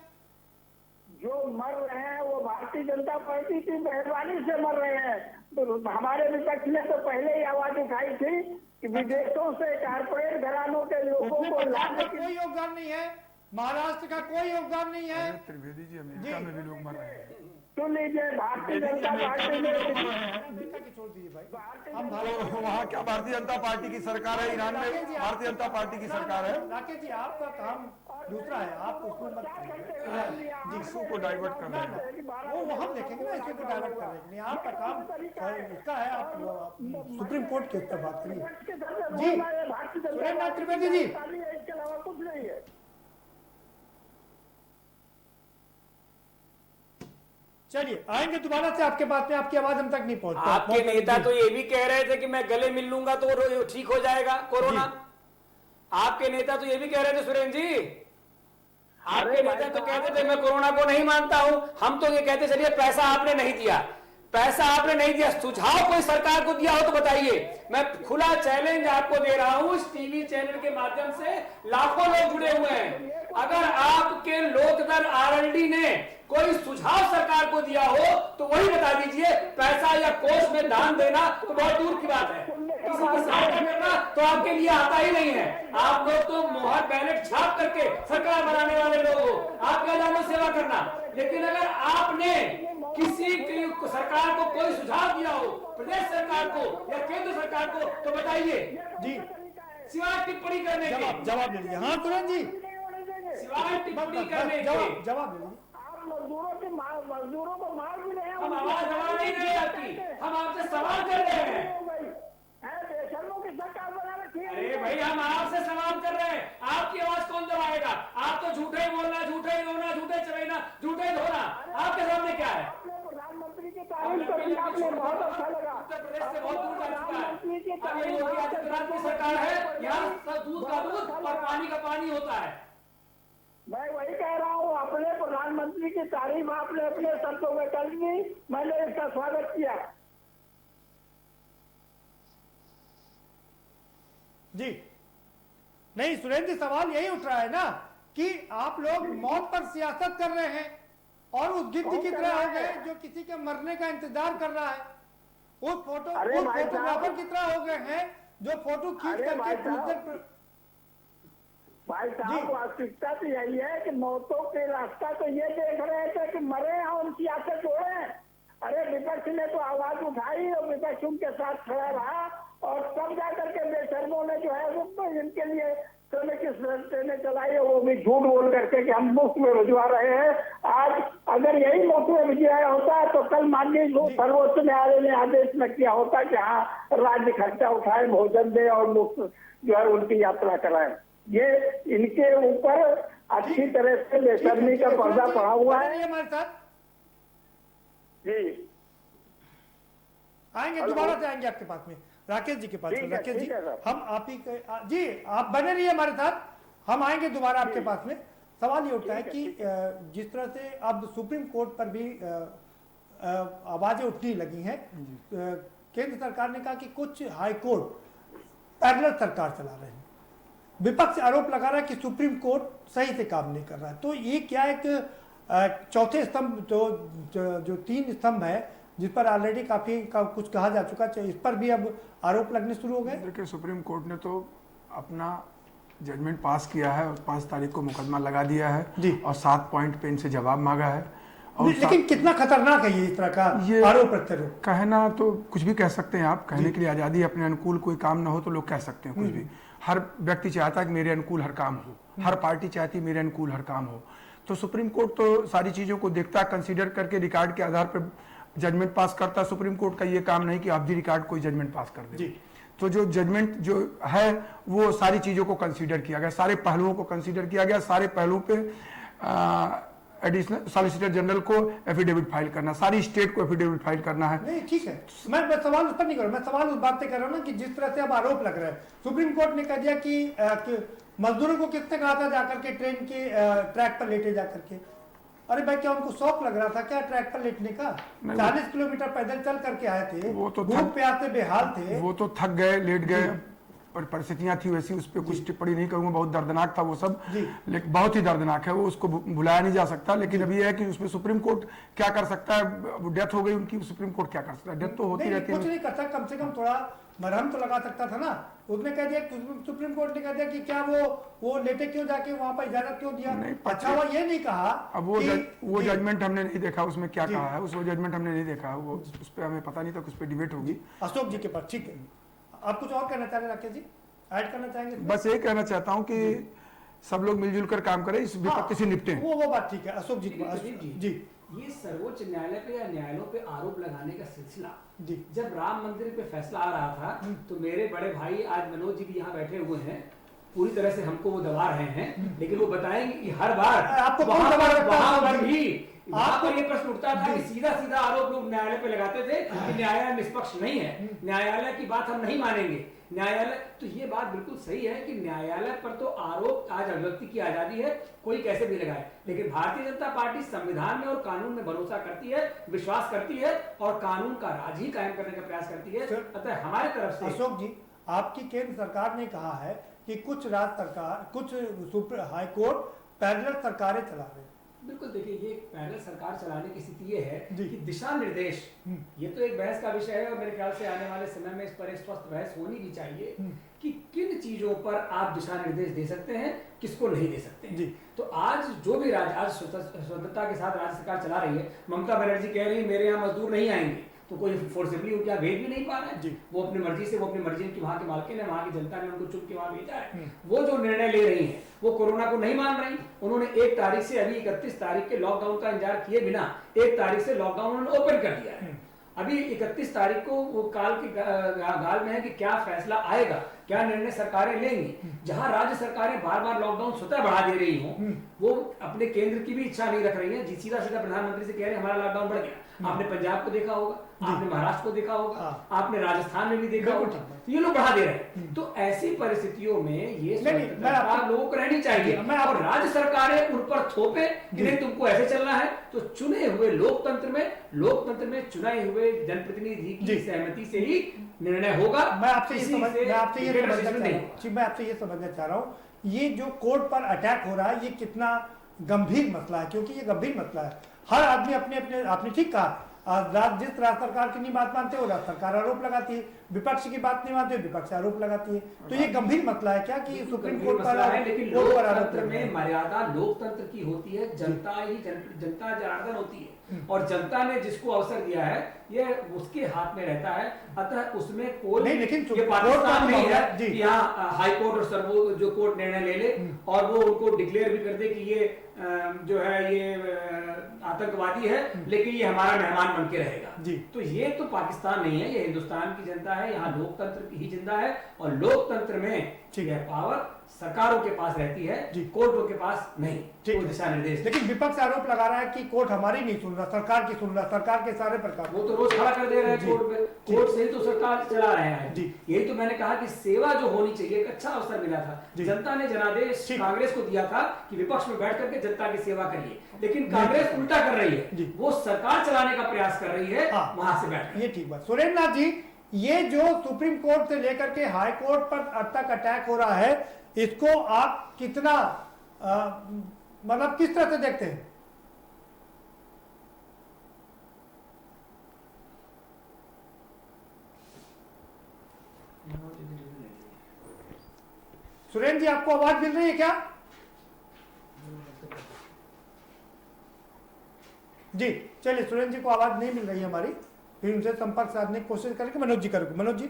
जो मर रहे हैं वो भारतीय जनता पार्टी की मेहरबानी से मर रहे हैं। तो हमारे विपक्ष ने तो पहले ही आवाज उठाई थी कि विदेशों से कारपोरेट घरानों के लोगों उसमें को पंजाब लाने का की कोई योगदान नहीं है, महाराष्ट्र का कोई योगदान नहीं है। त्रिवेदी जी, अमेरिका में भी लोग मर रहे हैं। सुन लीजिए, भारतीय जनता पार्टी ने अमेरिका की छोड़ दीजिए भाई, हम तो वहाँ क्या भारतीय जनता पार्टी की सरकार है, ईरान में भारतीय जनता पार्टी की सरकार है। राकेश जी आपका काम दूसरा है, आप उसको मत इशू को डाइवर्ट कर रहे हैं। वो हम देखेंगे ना, इसी को डाइवर्ट कर रहे हैं। आपका काम इसका है, आप सुप्रीम कोर्ट के ऊपर बात करिए। जी सुरेंद्र त्रिवेदी जी, इसके अलावा कुछ नहीं है। चलिए आएंगे दोबारा से आपके पास में, आपकी आवाज हम तक नहीं पहुंच पाई। आपके नेता तो ये भी कह रहे थे कि मैं गले मिल लूंगा तो ठीक हो जाएगा कोरोना। आपके नेता तो ये भी कह रहे थे सुरेंद्र जी, आपके नेता तो कहते थे मैं कोरोना को नहीं मानता हूं। हम तो ये कहते चलिए पैसा आपने नहीं दिया, पैसा आपने नहीं दिया, सुझाव कोई सरकार को दिया हो तो बताइए। मैं खुला चैलेंज आपको दे रहा हूं, इस टीवी चैनल के माध्यम से लाखों लोग जुड़े हुए हैं। अगर आपके लोकदल आरएलडी ने कोई सुझाव सरकार को दिया हो तो वही बता दीजिए। पैसा या कोष में दान देना तो बहुत दूर की बात है, किसी की सहायता करना तो आपके लिए आता ही नहीं है। आप लोग तो मोहर बैलेट छाप करके सरकार बनाने वाले लोग हो, आप क्या जानो सेवा करना। लेकिन अगर आपने किसी की सरकार को कोई सुझाव दिया हो, प्रदेश सरकार को या केंद्र सरकार को, तो बताइए जी, सिवाय टिप्पणी करने के। जवाब दे दीजिए। हाँ तुरंत जी, सिवाय टिप्पणी करने के जवाब दे दीजिए। आप मजदूरों को मार भी रहे हैं। हम आवाज नहीं रहे आपकी, हम आपसे सवाल कर रहे हैं। बेशर्मों की सरकार बना रखी है। अरे भाई हम आपसे सवाल कर रहे हैं, आपकी आवाज कौन दबाएगा? आप तो झूठे ही बोलना, झूठे ही रोना, झूठे चलेना, झूठे ही धोना। आपके सामने क्या है? प्रधानमंत्री की तारीफ करी आपने, बहुत अच्छा लगा। उत्तर प्रदेश से बहुत दूर जा चुका है। अब ये योगी आदित्यनाथ की सरकार है, यहाँ सब दूध का दूध और पानी का पानी होता है। मैं वही कह रहा हूँ, अपने प्रधानमंत्री की तारीफ आपने अपने शब्दों में कर दी, मैंने इसका स्वागत किया। जी नहीं सुरेंद्र, सवाल यही उठ रहा है ना कि आप लोग मौत पर सियासत कर रहे हैं और उस गिद्ध की तरह हो गए जो किसी के मरने का इंतजार कर रहा है। उस फोटोग्राफर की तरह हो गए हैं जो फोटो खींच करके ट्विटर पर। भाई साहब, वास्तविकता तो यही है कि मौतों के रास्ता तो ये देख रहे थे कि मरे हैं और सियासत जोड़े। अरे विपक्ष ने तो आवाज उठाई और विपक्ष उनके साथ खड़ा रहा और तब जाकर के बेशर्मों ने जो है वो इनके लिए ट्रेनें चलाई है, वो भी झूठ बोल करके कि हम मुफ्त में भिजवा रहे हैं। आज अगर यही मुफ्त में भिजवाया होता तो कल माननीय सर्वोच्च न्यायालय ने आदेश न किया होता कि हाँ राज्य खर्चा उठाए, भोजन दे और मुफ्त जो है उनकी यात्रा कराए। ये इनके ऊपर अच्छी तरह से बेशर्मी का पर्दा पड़ा हुआ है। हमारे साथ जी आएंगे, दोबारा से आएंगे आपके पास में, राकेश जी के पास में। राकेश जी, हम आप ही जी आप बने रहिए हमारे साथ, हम आएंगे दोबारा आपके पास में। सवाल ये उठता है कि जिस तरह से अब सुप्रीम कोर्ट पर भी आवाजें उठने लगी हैं, केंद्र सरकार ने कहा कि कुछ हाई कोर्ट पैरेलल सरकार चला रहे हैं। विपक्ष आरोप लगा रहा है कि सुप्रीम कोर्ट सही से काम नहीं कर रहा है। तो ये क्या एक चौथे स्तंभ जो तीन स्तंभ है जिस पर ऑलरेडी काफी कुछ कहा जा चुका है, इस पर भी अब आरोप लगने शुरू हो गए। देखिए, सुप्रीम कोर्ट ने तो अपना जजमेंट पास किया है और 5 तारीख को मुकदमा लगा दिया है और 7 पॉइंट पे इनसे जवाब मांगा है। और लेकिन कितना खतरनाक है ये इस तरह का आरोप प्रत्यारोप? कहना तो कुछ भी कह सकते हैं आप, कहने के लिए आज़ादी है। अपने अनुकूल कोई काम ना हो तो लोग कह सकते हैं कुछ भी। हर व्यक्ति चाहता है कि मेरे अनुकूल हर काम हो, हर पार्टी चाहती है मेरे अनुकूल हर काम हो। तो सुप्रीम कोर्ट तो सारी चीज़ों को देखता, कंसीडर करके रिकॉर्ड के आधार पर जजमेंट पास करता। सुप्रीम कोर्ट का ये काम नहीं कि ऑफ द रिकॉर्ड कोई जजमेंट पास कर दे। तो जो जजमेंट जो है वो सारी चीज़ों को कंसीडर किया गया, सारे पहलुओं को कंसीडर किया गया, सारे पहलुओं पे एडिशनल सॉलिसिटर जनरल को एफिडेविट फाइल करना, सारी स्टेट को एफिडेविट फाइल करना है। नहीं ठीक है, मैं सवाल उस पर नहीं कर रहा, मैं सवाल उस बात पे कर रहा हूँ ना कि जिस तरह से अब आरोप लग रहा है, सुप्रीम कोर्ट ने कह दिया कि मजदूरों को किसने कहा था जाकर के ट्रेन के ट्रैक पर लेटे जाकर के, अरे भाई क्या उनको शौक लग रहा था क्या ट्रैक पर लेटने का? 40 किलोमीटर पैदल चल करके आए थे, वो तो भूख प्यास से बेहाल थे, वो तो थक गए, लेट गए, और परिस्थितियां थी वैसी, उस पर कुछ टिप्पणी नहीं करूंगा, बहुत दर्दनाक था वो सब, लेकिन बहुत ही दर्दनाक है वो, उसको भुलाया नहीं जा सकता। लेकिन अभी है कि उसमें सुप्रीम कोर्ट क्या कर सकता है, डेथ हो गई उनकी, सुप्रीम कोर्ट क्या कर सकता है, डेथ तो होती रहती है, कुछ नहीं करता, कम से कम थोड़ा मरहम तो लगा सकता था ना। उसने कह दिया, सुप्रीम कोर्ट ने कह दिया कि क्या वो लेटे क्यों जाके वहां पर इजाजत क्यों दिया? अच्छा वो ये नहीं कहा। अब वो जजमेंट हमने नहीं देखा, उसमें क्या कहा है, उस जजमेंट हमने नहीं देखा, वो उस पर हमें पता नहीं था, उस पर डिबेट होगी अशोक जी के पास। ठीक है, आप कुछ और कहना चाह रहे हैं राकेश जी, ऐड करना चाहेंगे? बस यही कहना चाहता हूँ कि सब लोग मिलजुल कर काम करें, इस विपत्ति से निपटें। वो बात ठीक है। अशोक जी के पास जी, ये सर्वोच्च न्यायालय पे या न्यायालयों पे आरोप लगाने का सिलसिला जी, जब राम मंदिर पे फैसला आ रहा था तो मेरे बड़े भाई आज मनोज जी भी यहाँ बैठे हुए हैं, पूरी तरह से हमको वो दबा रहे हैं, लेकिन वो बताएंगे कि हर बार आपको वहां पर भी आपको ये प्रश्न उठता था कि सीधा सीधा आरोप लोग न्यायालय पे लगाते थे कि न्यायालय निष्पक्ष नहीं है, न्यायालय की बात हम नहीं मानेंगे, न्यायालय। तो ये बात बिल्कुल सही है कि न्यायालय पर तो आरोप, आज अभिव्यक्ति की आजादी है, कोई कैसे भी लगाए, लेकिन भारतीय जनता पार्टी संविधान में और कानून में भरोसा करती है, विश्वास करती है और कानून का राज ही कायम करने का प्रयास करती है। अतः हमारे तरफ से अशोक जी, आपकी केंद्र सरकार ने कहा है कि कुछ राज्य सरकार, कुछ हाई कोर्ट पैरेलल सरकारें चला रहे हैं। बिल्कुल, देखिए ये पैरेलल सरकार चलाने की स्थिति ये है कि दिशा निर्देश, ये तो एक बहस का विषय है और मेरे ख्याल से आने वाले समय में इस पर एक स्वस्थ बहस होनी भी चाहिए कि किन चीजों पर आप दिशा निर्देश दे सकते हैं, किसको नहीं दे सकते हैं। तो आज जो भी राज्य आज स्वतंत्रता के साथ राज्य सरकार चला रही है, ममता बनर्जी कह रही है मेरे यहाँ मजदूर नहीं आएंगे, तो कोई फोर्सिबली उनके यहाँ भेज भी नहीं पा रहा है, वो अपनी मर्जी से, वो अपनी मर्जी की वहां के मालकिन है, वहां की जनता ने उनको चुप के वहां भेजा है। वो जो निर्णय ले रही है वो कोरोना को नहीं मान रही, उन्होंने 1 तारीख से अभी 31 तारीख के लॉकडाउन का इंतजार किए बिना 1 तारीख से लॉकडाउन उन्होंने ओपन कर दिया है। अभी 31 तारीख को वो काल की गाल में है कि क्या फैसला आएगा, क्या निर्णय सरकारें लेंगी। जहां राज्य सरकारें बार बार लॉकडाउन स्वतः बढ़ा दे रही हों, वो अपने केंद्र की भी इच्छा नहीं रख रही है, सीधा सीधा प्रधानमंत्री से कह रहे हैं हमारा लॉकडाउन बढ़ गया। आपने पंजाब को देखा होगा, आपने महाराष्ट्र को देखा होगा, आपने राजस्थान में भी देखा होगा, तो ये लोग बढ़ा दे रहे हैं। तो ऐसी परिस्थितियों में ये स्वतंत्रता लोगों को रहनी चाहिए और राज्य सरकारें उन पर थोपे कि नहीं तुमको ऐसे चलना है। तो चुने हुए लोकतंत्र में चुने हुए जनप्रतिनिधि की सहमति से ही निर्णय होगा। मैं आपसे ये समझना चाह रहा हूँ, ये जो कोर्ट पर अटैक हो रहा है ये कितना गंभीर मसला है, क्योंकि ये गंभीर मसला है। हर आदमी अपने अपने, आपने ठीक कहा, जिस राज्य सरकार की नहीं बात मानते हो राज्य सरकार आरोप लगाती है, विपक्ष की बात नहीं मानते विपक्ष आरोप लगाती है। तो ये गंभीर मसला है क्या कि सुप्रीम कोर्ट पर है, लेकिन लोकतंत्र में मर्यादा लोकतंत्र की होती है, जनता जनार्दन होती है और जनता ने जिसको अवसर दिया है ये उसके हाथ में रहता है। अतः उसमें कोई नहीं, लेकिन ये पाकिस्तान नहीं है कि यहाँ हाई कोर्ट और सर्वो जो कोर्ट निर्णय ले ले और वो उनको डिक्लेयर भी कर दे कि ये जो है ये आतंकवादी है, लेकिन ये हमारा मेहमान बन के रहेगा। तो ये तो पाकिस्तान नहीं है, ये हिंदुस्तान की जनता है, यहाँ लोकतंत्र ही जिंदा है और लोकतंत्र में पावर सरकारों के पास रहती है, कोर्टों के पास नहीं। कोई दिशा निर्देश। लेकिन विपक्ष आरोप लगा रहा है कि कोर्ट हमारी नहीं सुन रहा, सरकार की सुन रहा, सरकार के सारे प्रकार। वो तो रोज खड़ा कर दे रहे हैं कोर्ट में, कोर्ट से ही तो सरकार चला रहे हैं। यही तो मैंने कहा कि सेवा जो होनी चाहिए, एक अच्छा अवसर मिला था, जनता ने जनादेश कांग्रेस को दिया था कि विपक्ष में बैठ करके जनता की सेवा करिए, लेकिन कांग्रेस उल्टा कर रही है, वो सरकार चलाने का प्रयास कर रही है वहां से बैठ। ये ठीक बात। सुरेंद्र नाथ जी, ये जो सुप्रीम कोर्ट से लेकर के हाई कोर्ट पर तक अटैक हो रहा है, इसको आप कितना मतलब किस तरह से देखते हैं? सुरेंद्र जी, आपको आवाज मिल रही है क्या? जी चलिए, सुरेंद्र जी को आवाज नहीं मिल रही है हमारी, फिर उनसे संपर्क साधने की कोशिश करेंगे। मनोज जी करेंगे। मनोज जी,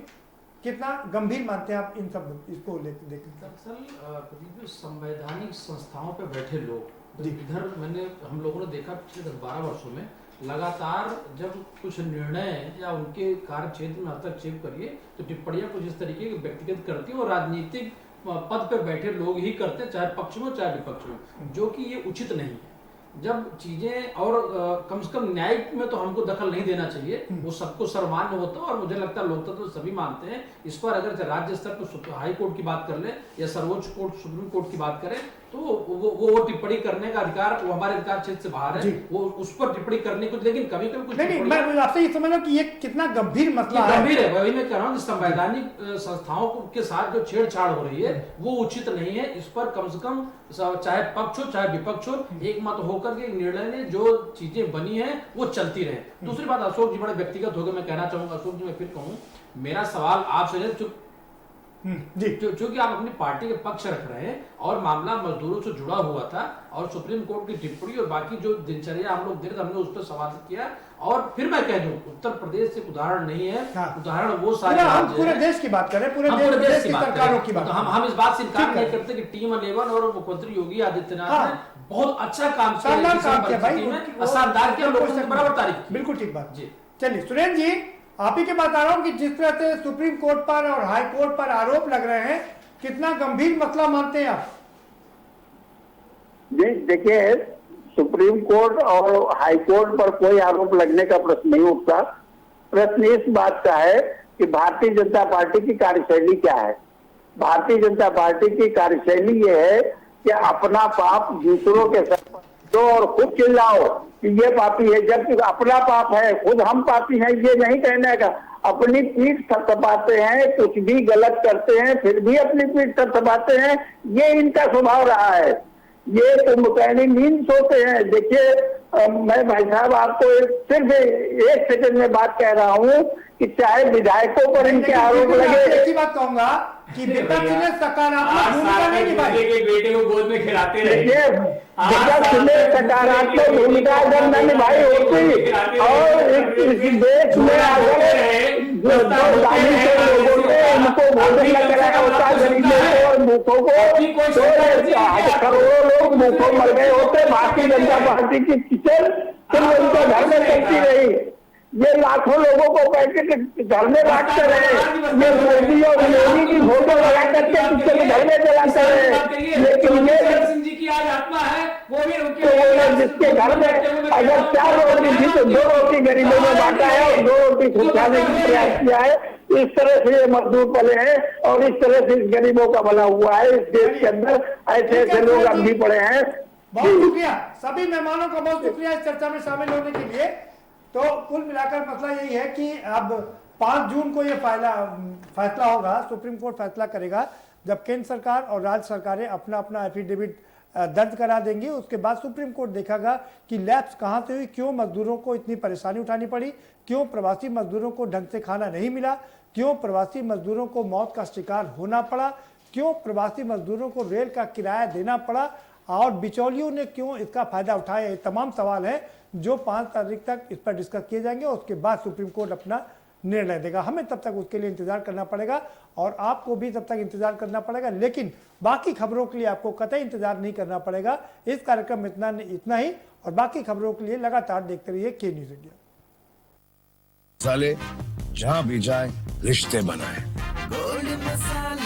कितना गंभीर मानते हैं आप इन सब इसको लेकर? दरअसल संवैधानिक संस्थाओं पे बैठे लोग इधर हम लोगों ने देखा पिछले 10-12 वर्षों में लगातार जब कुछ निर्णय या उनके कार्य क्षेत्र में हस्तक्षेप करिए तो टिप्पणियां कुछ इस तरीके की व्यक्तिगत करती हैं और राजनीतिक पद पे बैठे लोग ही करते हैं, चाहे पक्ष में चाहे विपक्ष में, जो कि ये उचित नहीं है। जब चीजें और कम से कम न्यायिक में तो हमको दखल नहीं देना चाहिए, वो सबको सर्वमान्य होता है और मुझे लगता है लोकतंत्र सभी मानते हैं। इस पर अगर राज्य स्तर पर हाई कोर्ट की बात कर ले या सर्वोच्च कोर्ट सुप्रीम कोर्ट की बात करें तो वो टिप्पणी करने का अधिकार वो हमारे अधिकार क्षेत्र से बाहर है, वो उस पर टिप्पणी करने को, लेकिन कभी कभी कुछ नहीं, मैं आपसे ये समझ रहा हूँ कि ये कितना गंभीर मसला है। गंभीर है, वही मैं कह रहा हूँ कि संवैधानिक संस्थाओं के साथ जो छेड़छाड़ हो रही है वो उचित नहीं है। इस पर कम से कम चाहे पक्ष हो चाहे विपक्ष हो, एक मत होकर के निर्णय ने जो चीजें बनी है वो चलती रहे। दूसरी बात, अशोक जी बड़े व्यक्तिगत होकर मैं कहना चाहूंगा, अशोक जी मैं फिर कहूँ, मेरा सवाल आपसे क्योंकि आप अपनी पार्टी के पक्ष रख रहे हैं और मामला मजदूरों से जुड़ा हुआ था और सुप्रीम कोर्ट की टिप्पणी और बाकी जो दिनचर्या हम लोग दे रहे थे, हमने उस पर सवाल किया। और फिर मैं कह दूं, उत्तर प्रदेश एक उदाहरण नहीं है, उदाहरण वो सारे पूरे देश की बात करें, पूरे देश की सरकारों की बात। हम इस बात से इनकार नहीं करते कि टीम 11 और मुख्यमंत्री योगी आदित्यनाथ ने बहुत अच्छा काम किया, शानदार किया, लोगों ने बराबर तारीफ। बिल्कुल ठीक बात जी। चलिए सुरेंद्र जी, आप ही के बात आ रहा हूं कि जिस तरह से सुप्रीम कोर्ट पर और हाई कोर्ट पर आरोप लग रहे हैं, कितना गंभीर मसला मानते हैं आप? जी देखिए, सुप्रीम कोर्ट और हाई कोर्ट पर कोई आरोप लगने का प्रश्न नहीं उठता। प्रश्न इस बात का है कि भारतीय जनता पार्टी की कार्यशैली क्या है। भारतीय जनता पार्टी की कार्यशैली ये है कि अपना पाप दूसरों के सर पर दो और खुद चिल्लाओ कि ये पापी है, जबकि अपना पाप है, खुद हम पापी हैं, ये नहीं कहने का। अपनी पीठ थपथपाते हैं, कुछ भी गलत करते हैं फिर भी अपनी पीठ थपथपाते हैं, ये इनका स्वभाव रहा है। ये कुंभकर्णी नींद सोते हैं। देखिए मैं भाई साहब आपको सिर्फ एक सेकंड में बात कह रहा हूँ कि चाहे विधायकों पर इनके आरोप लगे, एक ही बात कहूंगा कि विपक्ष ने सकारात्मक भूमिका नहीं निभाई। बेटे को गोद में खिलाते रहे, विपक्ष ने सकारात्मक भूमिका अगर न निभाई होती और इस देश में अगर लोगों ने इनको भोजन न कराया होता, गरीबों को और भूखों को, तो करोड़ों लोग भूखों मर गए होते। भारतीय जनता पार्टी की किचन सिर्फ उनके घर में चलती रही, ये लाखों लोगों को पैकेट घर में बांटते रहे, ये मोदी और योगी की फोटो लगा करके किचन घर में चलाते रहे। लेकिन ये सिंह जी की आज आत्मा है, वो भी जिसके घर में अगर 4 रोटी थी तो 2 रोटी गरीबों में बांटा है और 2 रोटी खुशाने का प्रयास किया है। इस तरह से ये मजदूर पले हैं और इस तरह से इस गरीबों का भला हुआ है। इस देश के अंदर ऐसे ऐसे लोग अब भी पड़े हैं। बहुत शुक्रिया सभी मेहमानों का, बहुत शुक्रिया इस चर्चा में शामिल होने के लिए। तो कुल मिलाकर मसला यही है कि अब 5 जून को ये फैसला होगा, सुप्रीम कोर्ट फैसला करेगा, जब केंद्र सरकार और राज्य सरकारें अपना अपना एफिडेविट दर्ज करा देंगी। उसके बाद सुप्रीम कोर्ट देखेगा कि लैप्स कहां से हुई, क्यों मजदूरों को इतनी परेशानी उठानी पड़ी, क्यों प्रवासी मजदूरों को ढंग से खाना नहीं मिला, क्यों प्रवासी मजदूरों को मौत का शिकार होना पड़ा, क्यों प्रवासी मजदूरों को रेल का किराया देना पड़ा और बिचौलियों ने क्यों इसका फायदा उठाया। ये तमाम सवाल हैं जो 5 तारीख तक इस पर डिस्कस किए जाएंगे। उसके बाद सुप्रीम कोर्ट अपना निर्णय देगा। हमें तब तक उसके लिए इंतजार करना पड़ेगा और आपको भी तब तक इंतजार करना पड़ेगा, लेकिन बाकी खबरों के लिए आपको कतई इंतजार नहीं करना पड़ेगा। इस कार्यक्रम में इतना ही और बाकी खबरों के लिए लगातार देखते रहिए के न्यूज़ इंडिया। साले जहां भी जाए रिश्ते बनाए। गोल्ड मसाला।